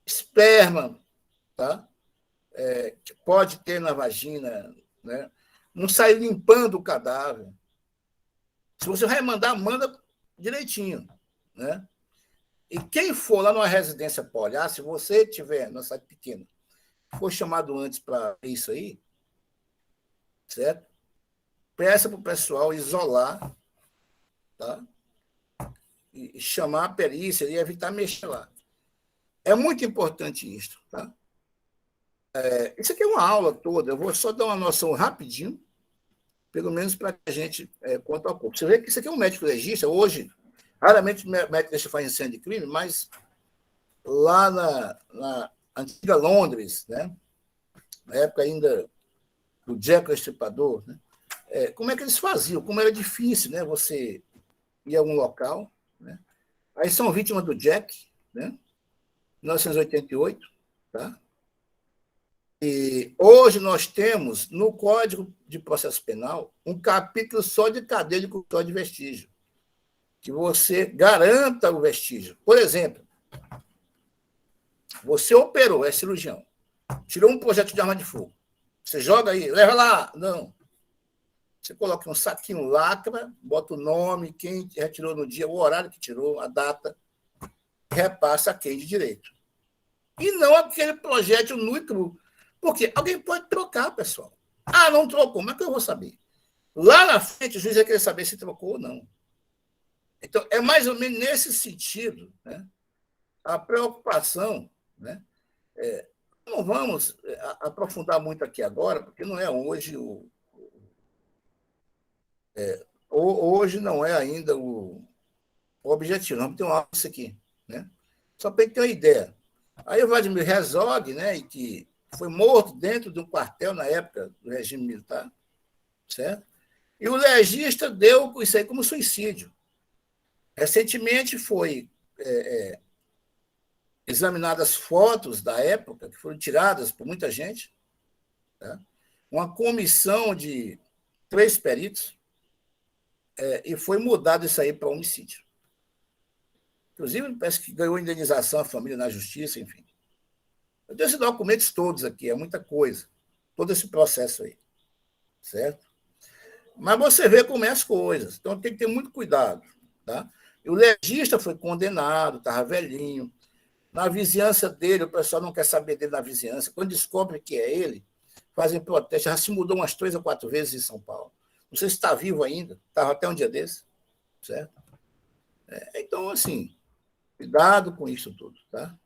Esperma, tá? Que pode ter na vagina, né? Não sair limpando o cadáver. Se você vai mandar, manda direitinho, né? E quem for lá numa residência para olhar, se você tiver numa cidade pequena, for chamado antes para isso aí, certo? Peça para o pessoal isolar, tá? E chamar a perícia e evitar mexer lá. É muito importante isso, tá? Isso aqui é uma aula toda, eu vou só dar uma noção rapidinho, pelo menos para que a gente conta ao corpo. Você vê que isso aqui é um médico legista, hoje, raramente o médico legista faz incêndio de crime, mas lá na antiga Londres, né? Na época ainda do Jack o Estripador, né? Como é que eles faziam? Como era difícil, né? Você ir a um local, né? Aí são vítimas do Jack, né? 1988, tá? E hoje nós temos, no Código de Processo Penal, um capítulo só de cadeia de custódia de vestígio, que você garanta o vestígio. Por exemplo, você operou, é cirurgião, tirou um projétil de arma de fogo, você joga aí, leva lá, não. Você coloca um saquinho lacra, bota o nome, quem retirou no dia, o horário que tirou, a data, repassa a quem de direito. E não aquele projétil nu e cru. Porque alguém pode trocar, pessoal. Ah, não trocou, como é que eu vou saber? Lá na frente, o juiz vai querer saber se trocou ou não. Então, é mais ou menos nesse sentido, né, a preocupação. Né, não vamos aprofundar muito aqui agora, porque não é hoje hoje não é ainda o objetivo. Vamos ter uma aula disso aqui. Né? Só para ter uma ideia. Aí o Vladimir Herzog, né, que foi morto dentro de um quartel na época do regime militar, certo? E o legista deu isso aí como suicídio. Recentemente foi examinadas fotos da época, que foram tiradas por muita gente, tá? Uma comissão de 3 peritos, e foi mudado isso aí para homicídio. Inclusive, parece que ganhou indenização a família na justiça, enfim. Eu tenho esses documentos todos aqui, é muita coisa. todo esse processo aí, certo? Mas você vê como é as coisas. Então tem que ter muito cuidado. Tá? E o legista foi condenado, estava velhinho. Na vizinhança dele, o pessoal não quer saber dele na vizinhança. Quando descobre que é ele, fazem protesto. Já se mudou umas 3 ou 4 vezes em São Paulo. Não sei se está vivo ainda, estava até um dia desse, certo? Então, assim, cuidado com isso tudo, tá?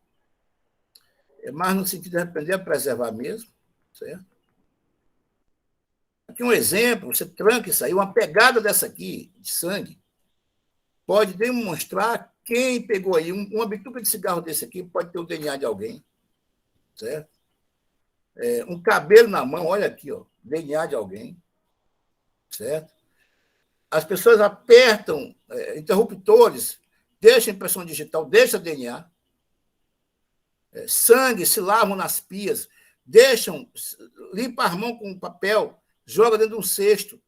É mais no sentido de aprender a preservar mesmo, certo? Aqui um exemplo, você tranca isso aí, uma pegada dessa aqui, de sangue, pode demonstrar quem pegou aí. Uma bituca de cigarro desse aqui pode ter o DNA de alguém, certo? Um cabelo na mão, olha aqui, ó, DNA de alguém, certo? As pessoas apertam interruptores, deixa impressão digital, deixa DNA. Sangue, se lavam nas pias, deixam, limpa as mãos com papel, joga dentro de um cesto.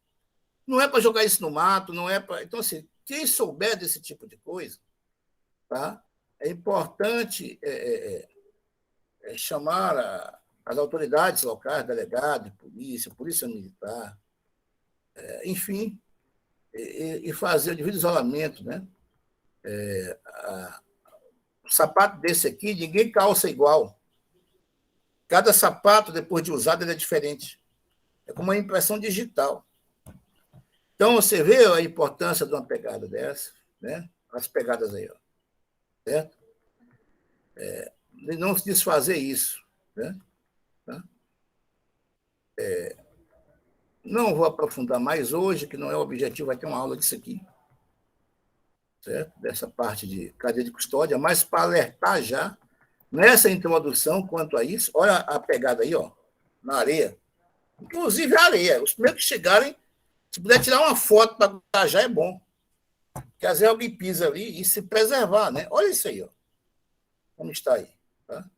Não é para jogar isso no mato, não é para. Então, assim, quem souber desse tipo de coisa, tá? É importante chamar as autoridades locais, delegado, polícia militar, enfim, e fazer o devido isolamento, né? O sapato desse aqui, ninguém calça igual. Cada sapato, depois de usado, ele é diferente. É como uma impressão digital. Então, você vê a importância de uma pegada dessa, né? As pegadas aí, ó, certo? De não se desfazer isso, né? Tá? Não vou aprofundar mais hoje, que não é o objetivo, vai ter uma aula disso aqui, certo? Dessa parte de cadeia de custódia, mas para alertar já, nessa introdução quanto a isso, olha a pegada aí, ó, na areia. Inclusive a areia. Os primeiros que chegarem, se puder tirar uma foto para botar já é bom. Porque às vezes alguém pisa ali e se preservar, né? Olha isso aí, ó. Como está aí. Tá?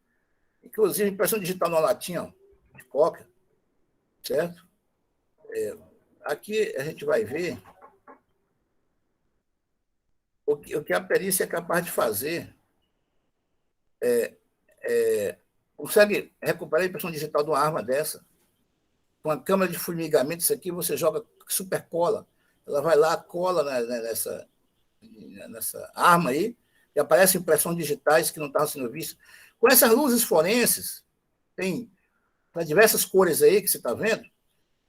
Inclusive, impressão digital na latinha, ó, de coca, certo? Aqui a gente vai ver o que a perícia é capaz de fazer. Consegue recuperar a impressão digital de uma arma dessa. Com a câmera de formigamento, isso aqui você joga super cola. Ela vai lá, cola nessa arma aí, e aparecem impressões digitais que não estavam sendo vistas. Com essas luzes forenses, tem diversas cores aí que você está vendo.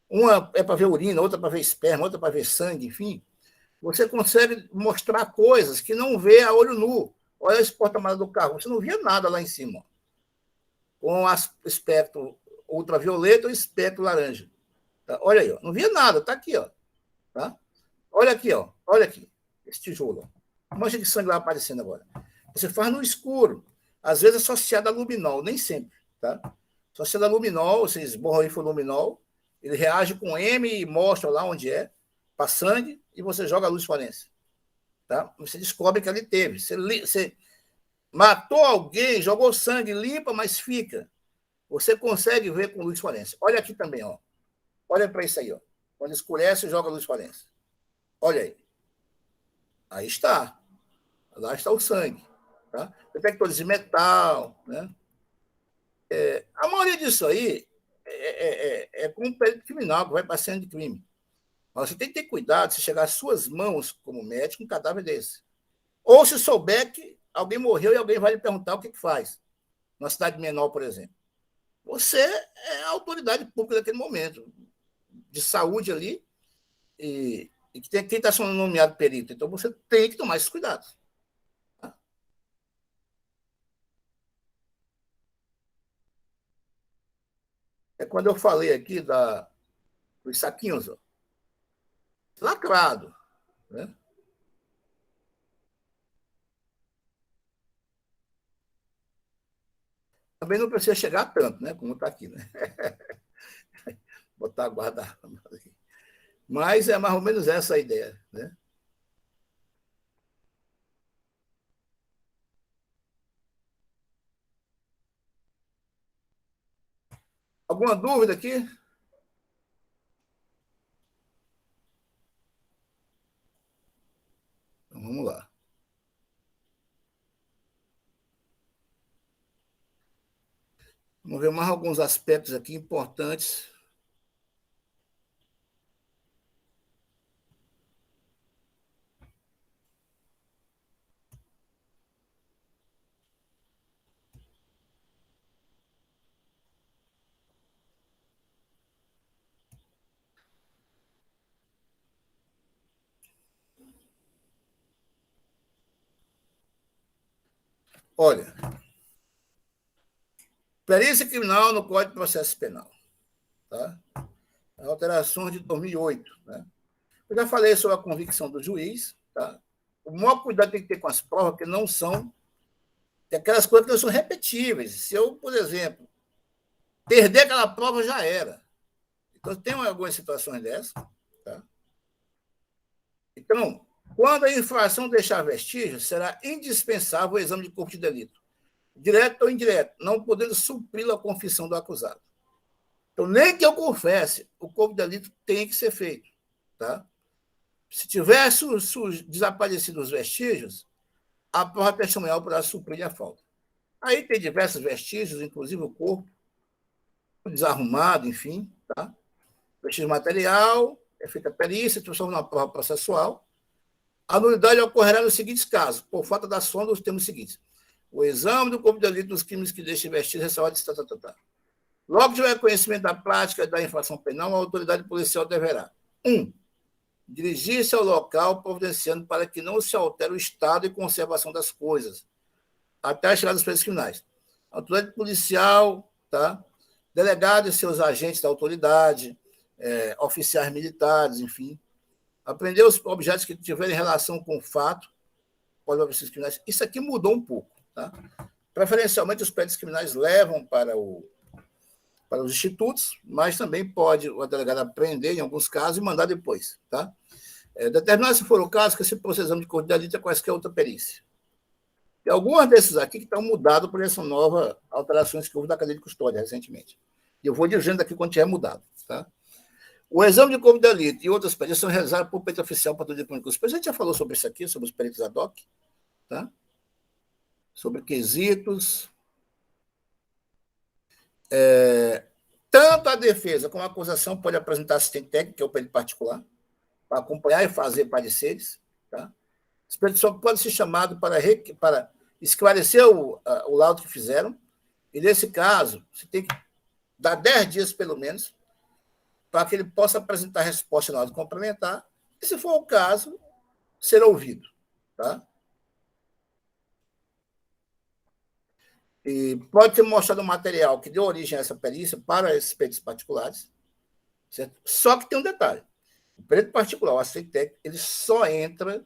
Uma é para ver urina, outra para ver esperma, outra para ver sangue, enfim. Você consegue mostrar coisas que não vê a olho nu. Olha esse porta-malas do carro, você não via nada lá em cima. Com espectro ultravioleta ou espectro laranja. Tá? Olha aí, ó. Não via nada, tá aqui, ó. Tá? Olha aqui, ó. Olha aqui, esse tijolo. Ó. Mancha de sangue lá aparecendo agora. Você faz no escuro, às vezes associado a luminol, nem sempre, tá? Associado a luminol, você esborra o infoluminol, ele reage com M e mostra lá onde é, para sangue, e você joga a luz forense. Tá? Você descobre que ali teve. Você matou alguém, jogou sangue, limpa, mas fica. Você consegue ver com luz forense. Olha aqui também, ó. Olha para isso aí, ó. Quando escurece, joga a luz forense. Olha aí. Aí está. Lá está o sangue. Tá? Detectores de metal, né? A maioria disso aí é com um perito criminal, que vai para a cena de crime. Mas você tem que ter cuidado se chegar às suas mãos, como médico, um cadáver desse. Ou se souber que alguém morreu e alguém vai lhe perguntar o que faz. Numa cidade menor, por exemplo. Você é a autoridade pública daquele momento, de saúde ali, e quem está sendo nomeado perito. Então, você tem que tomar esses cuidados. Tá? É quando eu falei aqui dos saquinhos, ó, lacrado. Né? Também não precisa chegar tanto, né? Como está aqui. Né? Botar a guarda. Mas é mais ou menos essa a ideia. Né? Alguma dúvida aqui? Então, vamos lá. Vamos ver mais alguns aspectos aqui importantes. Olha, perícia criminal no Código de Processo Penal. Tá? Alterações de 2008. Né? Eu já falei sobre a convicção do juiz. Tá? O maior cuidado tem que ter com as provas, que não são... Tem aquelas coisas que não são repetíveis. Se eu, por exemplo, perder aquela prova, já era. Então, tem algumas situações dessas. Tá? Então, quando a infração deixar vestígios, será indispensável o exame de corpo de delito, direto ou indireto, não podendo suprir a confissão do acusado. Então, nem que eu confesse, o corpo de delito tem que ser feito. Tá? Se tiver desaparecido os vestígios, a prova testemunhal poderá suprir a falta. Aí tem diversos vestígios, inclusive o corpo desarrumado, enfim. Tá? Vestígio material, é feita a perícia, transforma na prova processual. A nulidade ocorrerá nos seguintes casos, por falta da sonda dos termos seguintes. O exame do corpo de delito dos crimes que deixem vestígios ressalvados, Logo que tiver conhecimento da prática da infração penal, a autoridade policial deverá: 1. Dirigir-se ao local providenciando para que não se altere o estado e conservação das coisas, até a chegada dos peritos criminais. A autoridade policial, tá? Delegado e seus agentes da autoridade, oficiais militares, enfim, apreender os objetos que tiverem relação com o fato, pode haver peritos criminais. Isso aqui mudou um pouco. Tá? Preferencialmente, os peritos criminais levam para os institutos, mas também pode o delegado apreender, em alguns casos, e mandar depois. Tá? Determinar, se for o caso, que se processamos de corpo de delito é quaisquer outra perícia. Tem alguns desses aqui que estão mudados por essa nova alterações que houve da cadeia de custódia recentemente. E eu vou dizendo aqui quando tiver mudado. Tá? O exame de corpo de delito e outras perícias são realizadas por perito oficial para todo o A gente já falou sobre isso aqui, sobre os peritos ad hoc, tá? Sobre quesitos. Tanto a defesa como a acusação pode apresentar assistente técnico, que é o perito particular, para acompanhar e fazer pareceres. Tá? Esse perito só pode ser chamado para esclarecer o laudo que fizeram, e, nesse caso, você tem que dar 10 dias, pelo menos, para que ele possa apresentar resposta no laudo complementar, e, se for o caso, ser ouvido. Tá? E pode ter mostrado um material que deu origem a essa perícia para esses peritos particulares, certo? Só que tem um detalhe. O perito particular, o assistente técnico, ele só entra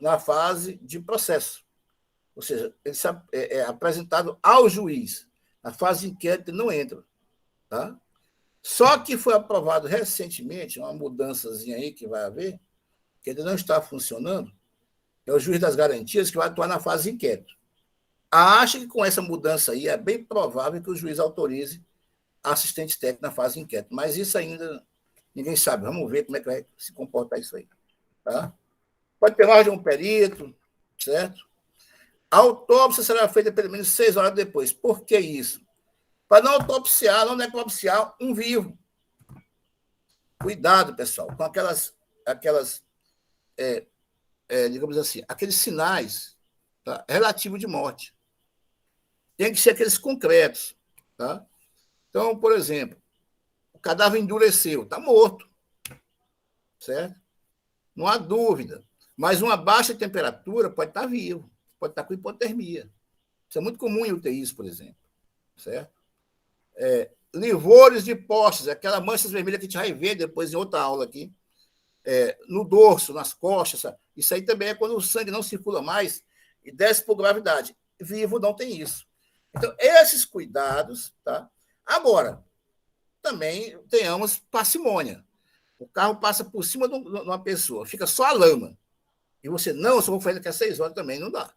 na fase de processo. Ou seja, ele é apresentado ao juiz. Na fase de inquérito, ele não entra. Tá? Só que foi aprovado recentemente, uma mudançazinha aí que vai haver, que ainda não está funcionando, é o juiz das garantias que vai atuar na fase de inquérito. Acho que com essa mudança aí é bem provável que o juiz autorize assistente técnico na fase de inquérito, mas isso ainda ninguém sabe. Vamos ver como é que vai se comportar isso aí. Tá? Pode ter mais de um perito, certo? A autópsia será feita pelo menos 6 horas depois. Por que isso? Para não autopsiar, não necropsiar um vivo. Cuidado, pessoal, com digamos assim, aqueles sinais, tá, relativos de morte. Tem que ser aqueles concretos. Tá? Então, por exemplo, o cadáver endureceu, está morto. Certo? Não há dúvida. Mas uma baixa temperatura pode estar vivo, pode estar com hipotermia. Isso é muito comum em UTIs, por exemplo. Certo? Livores de postes, aquela manchas vermelhas que a gente vai ver depois em outra aula aqui, no dorso, nas costas. Sabe? Isso aí também é quando o sangue não circula mais e desce por gravidade. Vivo não tem isso. Então, esses cuidados. Tá? Agora, também tenhamos parcimônia. O carro passa por cima de uma pessoa, fica só a lama. E você, não, eu só vou fazer daqui a 6 horas também, não dá.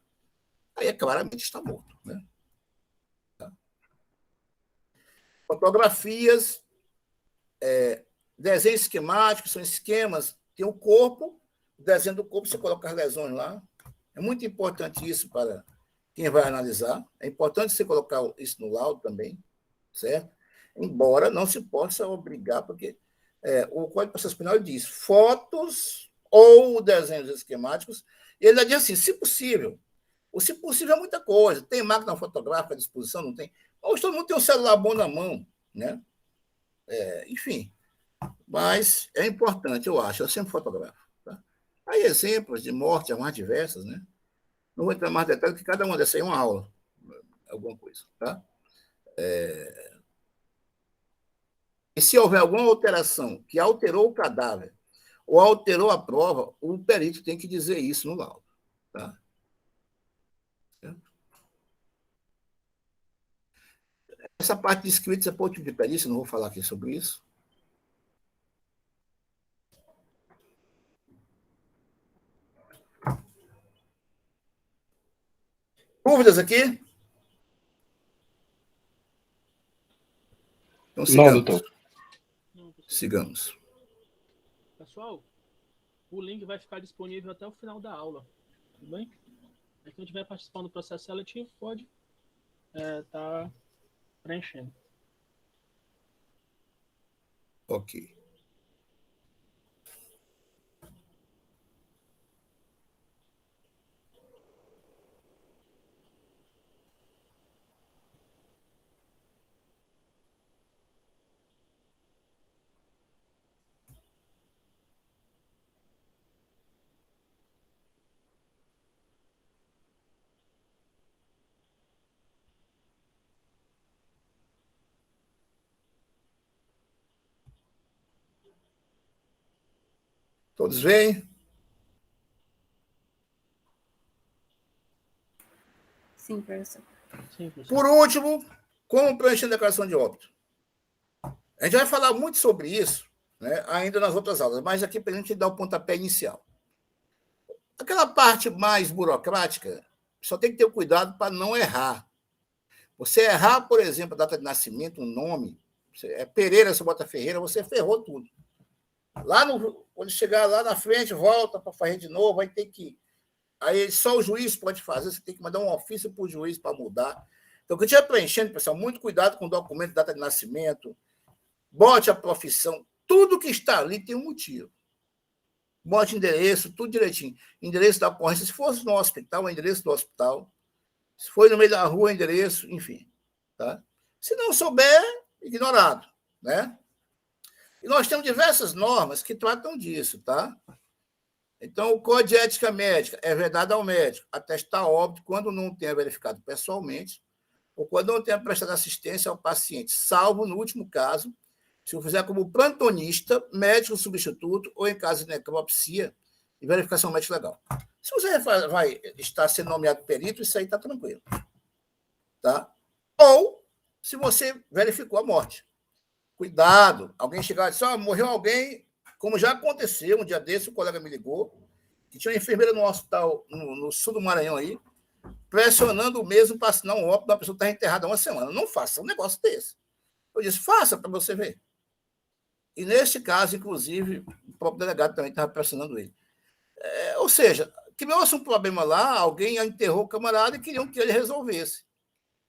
Aí claramente está morto. Né? Tá? Fotografias, desenhos esquemáticos, são esquemas, tem o corpo, o desenho do corpo, você coloca as lesões lá. É muito importante isso para quem vai analisar. É importante você colocar isso no laudo também. certo? Embora não se possa obrigar, porque o Código de Processo Penal diz fotos ou desenhos esquemáticos, e ele diz assim, se possível. O se possível é muita coisa. Tem máquina fotográfica à disposição? Não tem. Hoje todo mundo tem um celular bom na mão, né? Enfim, mas é importante, eu acho, eu sempre fotografo. Tá? Há exemplos de morte, as mais diversas, né? Não vou entrar mais em detalhes, porque cada uma dessas aí é uma aula, alguma coisa. Tá? E se houver alguma alteração que alterou o cadáver ou alterou a prova, o perito tem que dizer isso no laudo. Tá? Essa parte de escritos é ponto de perícia, não vou falar aqui sobre isso. Dúvidas aqui? Então, sigamos. Não, doutor. Sigamos. Pessoal, o link vai ficar disponível até o final da aula. Tudo bem? Quem estiver participando do processo seletivo pode estar preenchendo. Ok. Todos veem? Sim, professor. Sim, professor. Por último, como preencher a declaração de óbito? A gente vai falar muito sobre isso, né, ainda nas outras aulas, mas aqui para a gente dar o pontapé inicial. Aquela parte mais burocrática, só tem que ter cuidado para não errar. Você errar, por exemplo, a data de nascimento, um nome, Pereira, você bota Ferreira, você ferrou tudo. Quando chegar lá na frente, volta para fazer de novo, vai ter que... Aí só o juiz pode fazer, você tem que mandar um ofício para o juiz para mudar. Então, quando estiver preenchendo, pessoal, muito cuidado com o documento, data de nascimento, bote a profissão, tudo que está ali tem um motivo. Bote endereço, tudo direitinho. Endereço da ocorrência, se fosse no hospital, é endereço do hospital. Se foi no meio da rua, é endereço, enfim. Tá? Se não souber, ignorado. Né? E nós temos diversas normas que tratam disso, tá? Então, o Código de Ética Médica é vedado ao médico atestar óbito quando não tenha verificado pessoalmente ou quando não tenha prestado assistência ao paciente, salvo, no último caso, se o fizer como plantonista, médico substituto ou em caso de necropsia e verificação médica legal. Se você vai estar sendo nomeado perito, isso aí está tranquilo. Tá? Ou se você verificou a morte. Cuidado, alguém chegar e dizer, morreu alguém, como já aconteceu, um dia desse, um colega me ligou, que tinha uma enfermeira no hospital, no sul do Maranhão aí, pressionando o mesmo para assinar um óbito da pessoa que está enterrada há uma semana. Não faça um negócio desse. Eu disse, faça para você ver. E neste caso, inclusive, o próprio delegado também estava pressionando ele. Ou seja, criou-se um problema lá, alguém enterrou o camarada e queriam que ele resolvesse.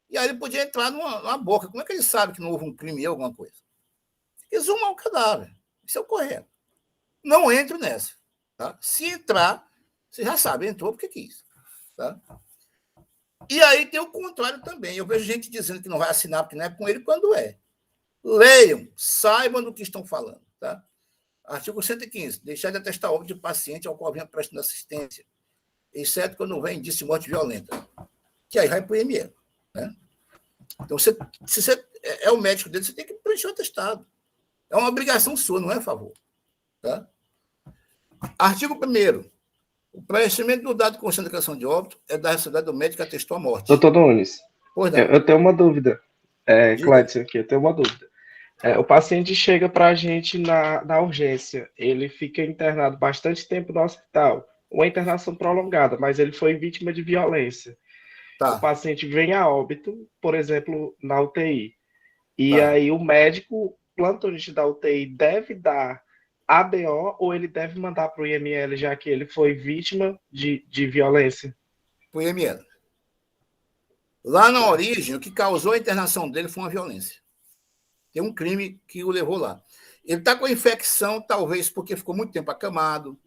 E aí ele podia entrar numa boca. Como é que ele sabe que não houve um crime ou alguma coisa? Exumar o cadáver. Isso é o correto. Não entre nessa. Tá? Se entrar, você já sabe, entrou porque quis. Tá? E aí tem o contrário também. Eu vejo gente dizendo que não vai assinar porque não é com ele quando é. Leiam, saibam do que estão falando. Tá? Artigo 115. Deixar de atestar óbito de paciente ao qual venha prestando assistência, exceto quando vem indício de morte violenta. Que aí vai para o IME. Né? Então, se você é o médico dele, você tem que preencher o atestado. É uma obrigação sua, não é a favor. Tá? Artigo 1º. O preenchimento do dado de consciência de declaração de óbito é da responsabilidade do médico que atestou a morte. Doutor Nunes, Pois não. eu tenho uma dúvida. Clédson aqui, eu tenho uma dúvida. O paciente chega para a gente na urgência, ele fica internado bastante tempo no hospital, uma internação prolongada, mas ele foi vítima de violência. Tá. O paciente vem a óbito, por exemplo, na UTI, e Tá. aí o médico plantonista da UTI deve dar ABO ou ele deve mandar para o IML, já que ele foi vítima de violência? Para o IML. Lá na origem, o que causou a internação dele foi uma violência. Tem um crime que o levou lá. Ele está com infecção, talvez porque ficou muito tempo acamado.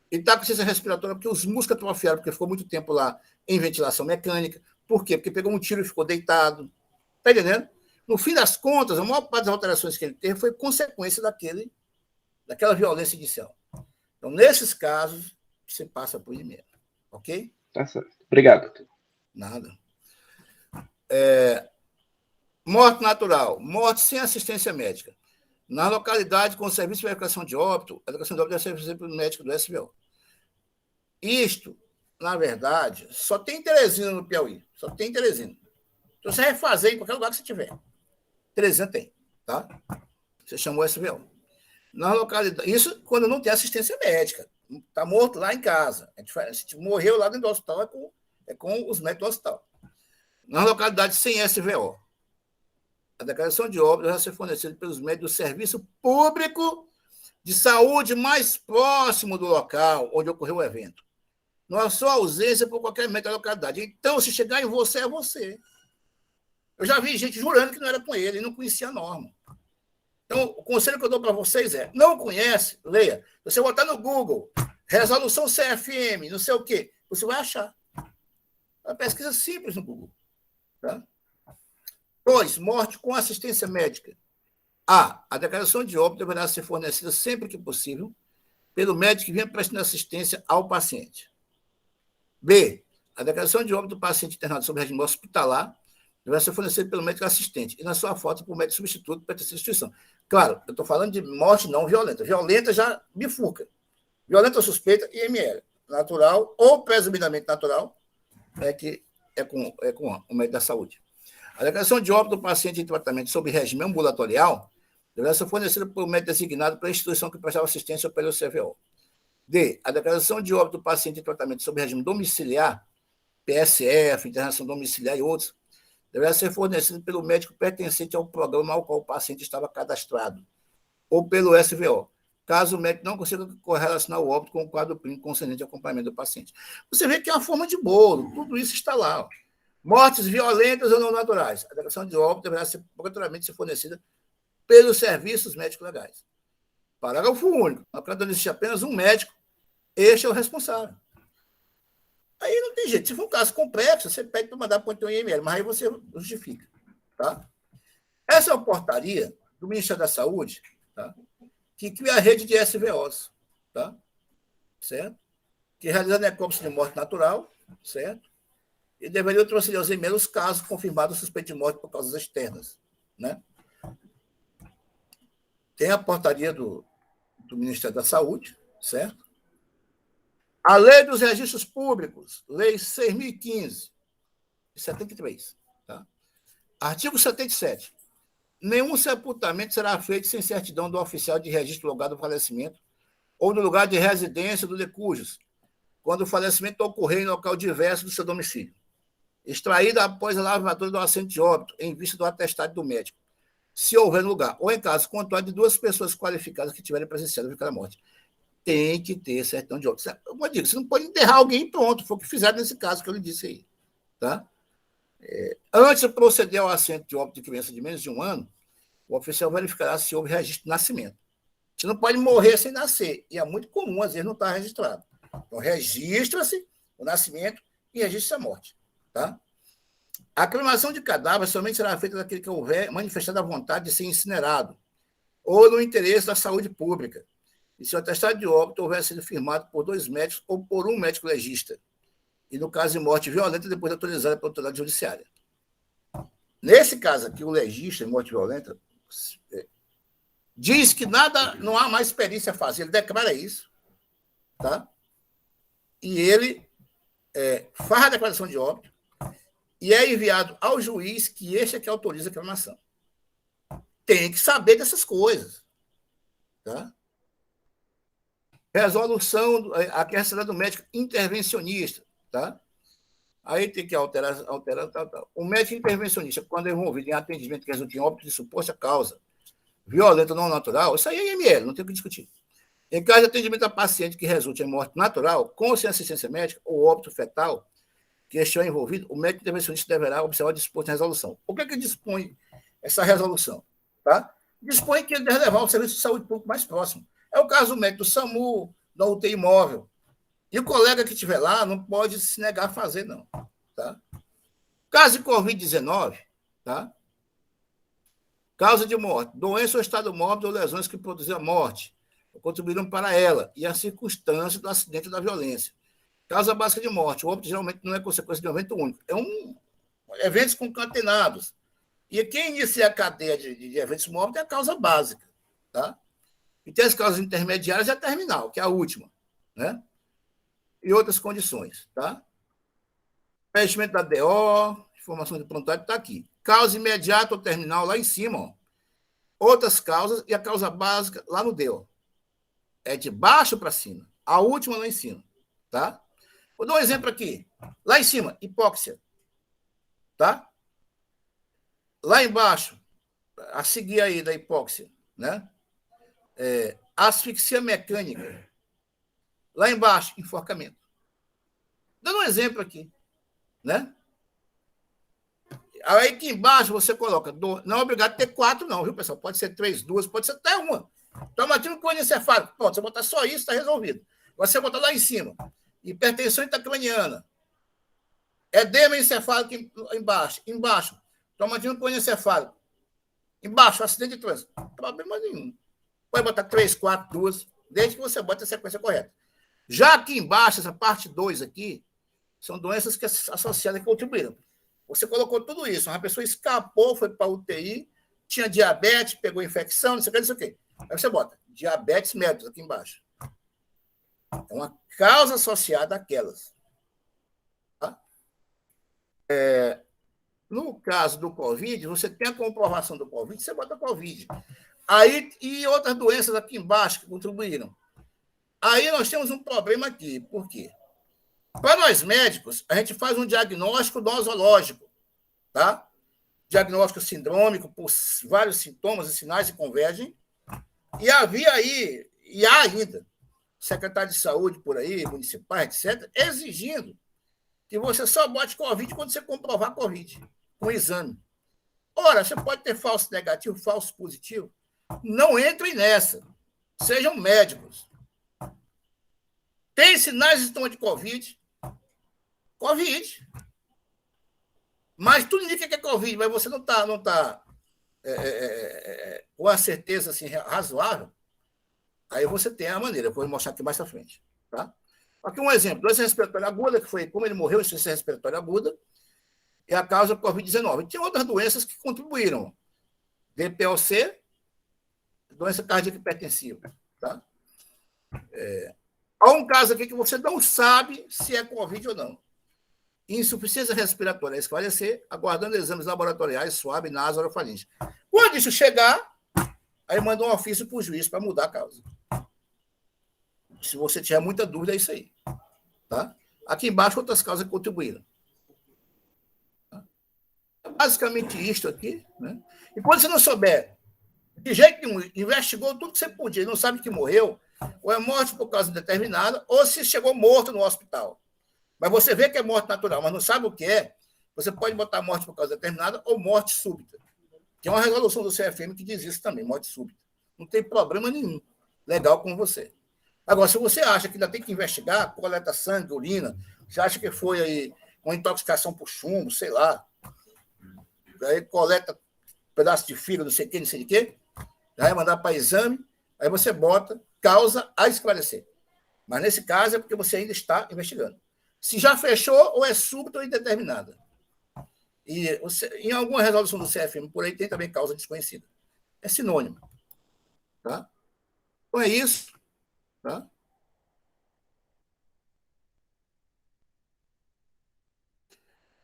Ele está com ciência respiratória porque os músculos atrofiaram, porque ficou muito tempo lá em ventilação mecânica. Por quê? Porque pegou um tiro e ficou deitado. Está entendendo? No fim das contas, a maior parte das alterações que ele teve foi consequência daquela violência inicial. Então, nesses casos, você passa por ele. Ok? Tá certo. Obrigado. Nada. Morte natural. Morte sem assistência médica. Na localidade com serviço de verificação de óbito, a declaração de óbito deve ser feita pelo médico do SBO. Isto, na verdade, só tem Teresina no Piauí. Só tem Teresina. Então, você vai fazer em qualquer lugar que você tiver. Teresina tem. Tá? Você chamou SBO. Na localidade, isso quando não tem assistência médica. Está morto lá em casa. A gente morreu lá dentro do hospital, é com os médicos do hospital. Na localidade sem SVO, a declaração de óbito vai ser fornecida pelos médicos do serviço público de saúde mais próximo do local onde ocorreu o evento. Não é só ausência por qualquer médico da localidade. Então, se chegar em você, é você. Eu já vi gente jurando que não era com ele, e não conhecia a norma. Então, o conselho que eu dou para vocês é, não conhece, leia. Você botar no Google, resolução CFM, não sei o quê, você vai achar. É uma pesquisa simples no Google. Tá? 2. Morte com assistência médica. A declaração de óbito deverá ser fornecida sempre que possível pelo médico que venha prestando assistência ao paciente. B. A declaração de óbito do paciente internado sob regime hospitalar deverá ser fornecida pelo médico assistente e, na sua falta, por médico substituto pertencente à instituição. Claro, eu estou falando de morte não violenta. Violenta já bifurca. Violenta suspeita e IML. Natural ou presumidamente natural, que é com o médico da saúde. A declaração de óbito do paciente em tratamento sob regime ambulatorial deverá ser fornecida por médico designado pela instituição que prestava assistência ou pelo CVO. D. A declaração de óbito do paciente em tratamento sob regime domiciliar, PSF, internação domiciliar e outros, deverá ser fornecida pelo médico pertencente ao programa ao qual o paciente estava cadastrado, ou pelo SVO, caso o médico não consiga correlacionar o óbito com o quadro clínico concernente ao acompanhamento do paciente. Você vê que é uma forma de bolo, tudo isso está lá. Ó. Mortes violentas ou não naturais. A declaração de óbito deverá ser obrigatoriamente ser fornecida pelos serviços médicos legais. Parágrafo único. Na prática, existe apenas um médico, este é o responsável. Aí não tem jeito. Se for um caso complexo, você pede para mandar para o IML, mas aí você justifica. Tá? Essa é uma portaria do Ministério da Saúde, tá? Que cria a rede de SVOs, tá? Certo? Que realiza necrópsia de morte natural, certo? E deveria transferir aos IML os casos confirmados suspeito de morte por causas externas, né? Tem a portaria do Ministério da Saúde, certo? A Lei dos Registros Públicos, Lei 6.015, de 73. Tá? Artigo 77. Nenhum sepultamento será feito sem certidão do oficial de registro do lugar do falecimento ou do lugar de residência do decujus, quando o falecimento ocorrer em local diverso do seu domicílio, extraída após a lavratura do assento de óbito, em vista do atestado do médico, se houver lugar, ou em caso contrário de duas pessoas qualificadas que tiverem presenciado aquela morte. Tem que ter certidão de óbito. Como eu digo, você não pode enterrar alguém pronto, foi o que fizeram nesse caso que eu lhe disse aí. Tá? Antes de proceder ao assento de óbito de criança de menos de 1 ano, o oficial verificará se houve registro de nascimento. Você não pode morrer sem nascer, e é muito comum, às vezes, não estar registrado. Então, registra-se o nascimento e registra a morte. Tá? A cremação de cadáver somente será feita daquele que houver manifestado a vontade de ser incinerado, ou no interesse da saúde pública, e se o atestado de óbito houver sido firmado por 2 médicos ou por um médico legista, e no caso de morte violenta, depois autorizada pela autoridade judiciária. Nesse caso aqui, o legista em morte violenta diz que nada, não há mais perícia a fazer, ele declara isso, tá? E ele faz a declaração de óbito e é enviado ao juiz, que este é que autoriza a cremação. Tem que saber dessas coisas, tá? Resolução, a questão do médico intervencionista, tá? Aí tem que alterar, tal. O médico intervencionista, quando é envolvido em atendimento que resulta em óbito de suposta causa violenta ou não natural, isso aí é IML, não tem o que discutir. Em caso de atendimento a paciente que resulte em morte natural, com sem assistência médica ou óbito fetal, que estiver envolvido, o médico intervencionista deverá observar o disposto na resolução. O que é que dispõe essa resolução? tá? Dispõe que ele deve levar ao serviço de saúde público mais próximo. É o caso do médico do SAMU, da UTI móvel. E o colega que estiver lá não pode se negar a fazer, não. Tá? Caso de Covid-19, tá? Causa de morte, doença ou estado mórbido ou lesões que produziram a morte, ou contribuíram para ela, e as circunstâncias do acidente ou da violência. Causa básica de morte, o óbito geralmente não é consequência de um evento único, eventos concatenados. E quem inicia a cadeia de eventos mórbidos é a causa básica. Tá? E tem as causas intermediárias e a terminal, que é a última. Né? E outras condições. Tá? Preenchimento da DO, informação de prontuário está aqui. Causa imediata ou terminal lá em cima. Ó. Outras causas e a causa básica lá no D. Ó. É de baixo para cima. A última lá em cima. Tá? Vou dar um exemplo aqui. Lá em cima, hipóxia. Tá? Lá embaixo, a seguir aí da hipóxia, né? Asfixia mecânica. Lá embaixo, enforcamento. Dando um exemplo aqui, né? Aí aqui embaixo você coloca, não é obrigado a ter 4 não, viu, pessoal? Pode ser 3, 2, pode ser até uma. Traumatismo crânioencefálico, pronto, você botar só isso, está resolvido. Você botar lá em cima, hipertensão intracraniana, edema encefálico embaixo, traumatismo crânioencefálico, embaixo, acidente de trânsito, problema nenhum. Pode botar 3, 4, 2, desde que você bote a sequência correta. Já aqui embaixo, essa parte 2 aqui, são doenças que associadas que contribuíram. Você colocou tudo isso, uma pessoa escapou, foi para a UTI, tinha diabetes, pegou infecção, não sei o quê. Aí você bota diabetes mellitus aqui embaixo. É uma causa associada àquelas. Tá? No caso do Covid, você tem a comprovação do Covid, você bota Covid. Aí, e outras doenças aqui embaixo que contribuíram. Aí nós temos um problema aqui. Por quê? Para nós médicos, a gente faz um diagnóstico nosológico, tá? Diagnóstico sindrômico por vários sintomas e sinais que convergem. E havia aí, e há ainda, secretário de saúde por aí, municipais, etc., exigindo que você só bote Covid quando você comprovar Covid, com exame. Ora, você pode ter falso negativo, falso positivo. Não entrem nessa. Sejam médicos. Tem sinais e sintomas de Covid? Covid. Mas tudo indica que é Covid, mas você não está com a certeza assim, razoável. Aí você tem a maneira. Eu vou mostrar aqui mais à frente. Tá? Aqui um exemplo. Doença respiratória aguda, que foi como ele morreu, insuficiência respiratória aguda, é a causa da Covid-19. Tem outras doenças que contribuíram. DPOC, doença cardíaca hipertensiva. Tá? Há um caso aqui que você não sabe se é Covid ou não. Insuficiência respiratória, esclarecer, aguardando exames laboratoriais, suave, nasofaringe. Quando isso chegar, aí manda um ofício para o juiz para mudar a causa. Se você tiver muita dúvida, é isso aí. Tá? Aqui embaixo, outras causas que contribuíram. Tá? Basicamente isto aqui. Né? E quando você não souber, de jeito nenhum, investigou tudo que você podia, não sabe que morreu, ou é morte por causa determinada, ou se chegou morto no hospital. Mas você vê que é morte natural, mas não sabe o que é, você pode botar morte por causa determinada ou morte súbita. Que é uma resolução do CFM que diz isso também, morte súbita. Não tem problema nenhum legal com você. Agora, se você acha que ainda tem que investigar, coleta sangue, urina, você acha que foi aí uma intoxicação por chumbo, sei lá, aí coleta pedaço de fígado, não sei de quê, vai mandar para exame, aí você bota causa a esclarecer. Mas nesse caso é porque você ainda está investigando. Se já fechou, ou é súbita ou indeterminada. E em alguma resolução do CFM, por aí tem também causa desconhecida. É sinônimo. Tá? Então é isso. Tá?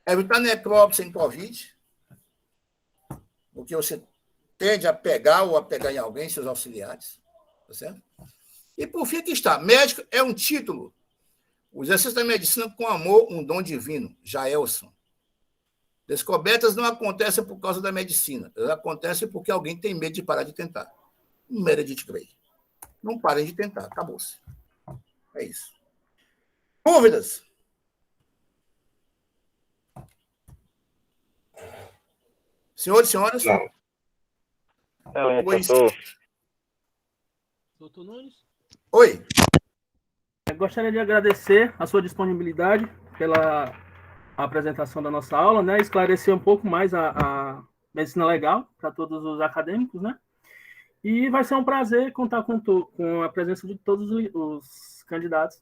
Evitar necrópsia em Covid, porque você tende a pegar ou a pegar em alguém, seus auxiliares. Tá certo? E por fim, aqui está. Médico é um título. O exercício da medicina com amor, um dom divino. Jaelson. Descobertas não acontecem por causa da medicina. Elas acontecem porque alguém tem medo de parar de tentar. Meredith Grey. Não parem de tentar. Acabou-se. É isso. Dúvidas? Senhores e senhoras? Não. Excelente, Oi. doutor. Doutor Nunes? Oi. Eu gostaria de agradecer a sua disponibilidade pela apresentação da nossa aula, né? Esclarecer um pouco mais a medicina legal para todos os acadêmicos, né? E vai ser um prazer contar com a presença de todos os candidatos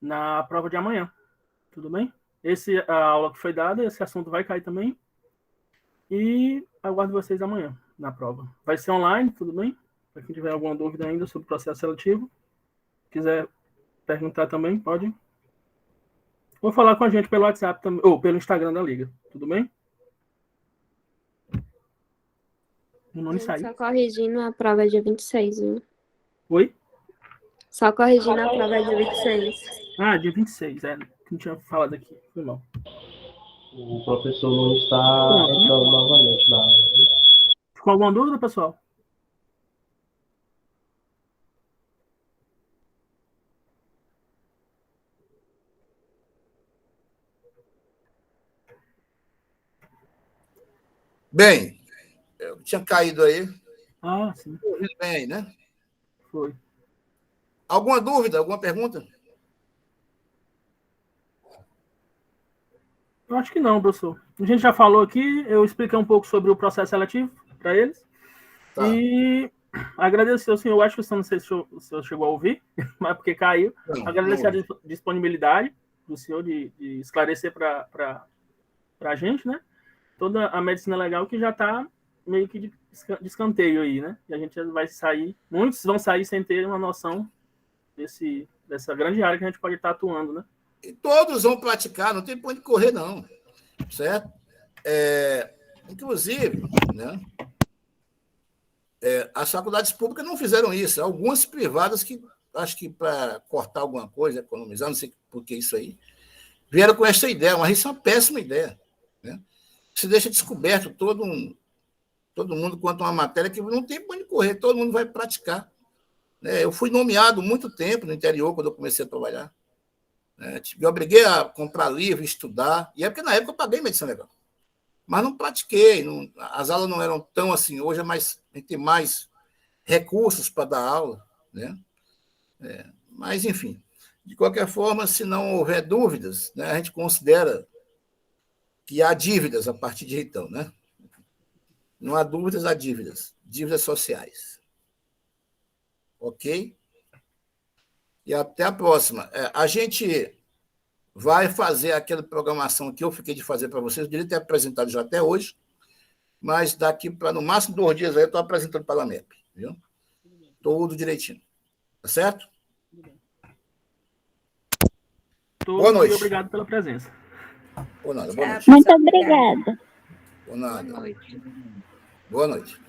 na prova de amanhã. Tudo bem? A aula que foi dada, esse assunto vai cair também. E aguardo vocês amanhã na prova. Vai ser online, tudo bem? Para quem tiver alguma dúvida ainda sobre o processo seletivo, quiser perguntar também, pode. Ou falar com a gente pelo WhatsApp também, ou pelo Instagram da Liga, tudo bem? O nome saiu. Só corrigindo, a prova é dia 26, viu? Oi? Só corrigindo, a prova é dia 26. Ah, dia 26, não tinha falado aqui, foi mal. O professor não está Pronto, né? entrando novamente na aula. Ficou alguma dúvida, pessoal? Bem, eu tinha caído aí. Ah, sim. Ouvindo bem aí, né? Foi. Alguma dúvida, alguma pergunta? Eu acho que não, professor. A gente já falou aqui, eu expliquei um pouco sobre o processo seletivo para eles. Tá. E agradecer ao senhor, eu acho que não sei se o senhor chegou a ouvir, mas porque caiu. Não, Agradecer não. a disponibilidade do senhor de esclarecer para a gente, né? Toda a medicina legal que já está meio que de escanteio aí, né? E a gente vai sair, muitos vão sair sem ter uma noção dessa grande área que a gente pode estar atuando, né? E todos vão praticar, não tem ponto de correr, não. Certo? Inclusive, né, as faculdades públicas não fizeram isso. Algumas privadas que, acho que para cortar alguma coisa, economizar, não sei por que isso aí, vieram com essa ideia, mas isso é uma péssima ideia. Né? Se deixa descoberto todo mundo quanto a uma matéria que não tem ponto de correr, todo mundo vai praticar. Eu fui nomeado muito tempo no interior, quando eu comecei a trabalhar. Me obriguei a comprar livro, estudar, e é porque na época eu paguei medicina legal. Mas não pratiquei, as aulas não eram tão assim. Hoje a gente tem mais recursos para dar aula. Né? Mas, enfim, de qualquer forma, se não houver dúvidas, né, a gente considera que há dívidas a partir de então. Né? Não há dúvidas, há dívidas sociais. Ok? E até a próxima. A gente vai fazer aquela programação que eu fiquei de fazer para vocês. Eu devia ter apresentado já até hoje, mas daqui para, no máximo, 2 dias aí, eu estou apresentando para a MEP. Viu? Tudo direitinho. Tá certo? Boa noite. Muito obrigado pela presença. Boa noite. Tchau, Muito pessoal. obrigada. Boa noite. Boa noite. Boa noite.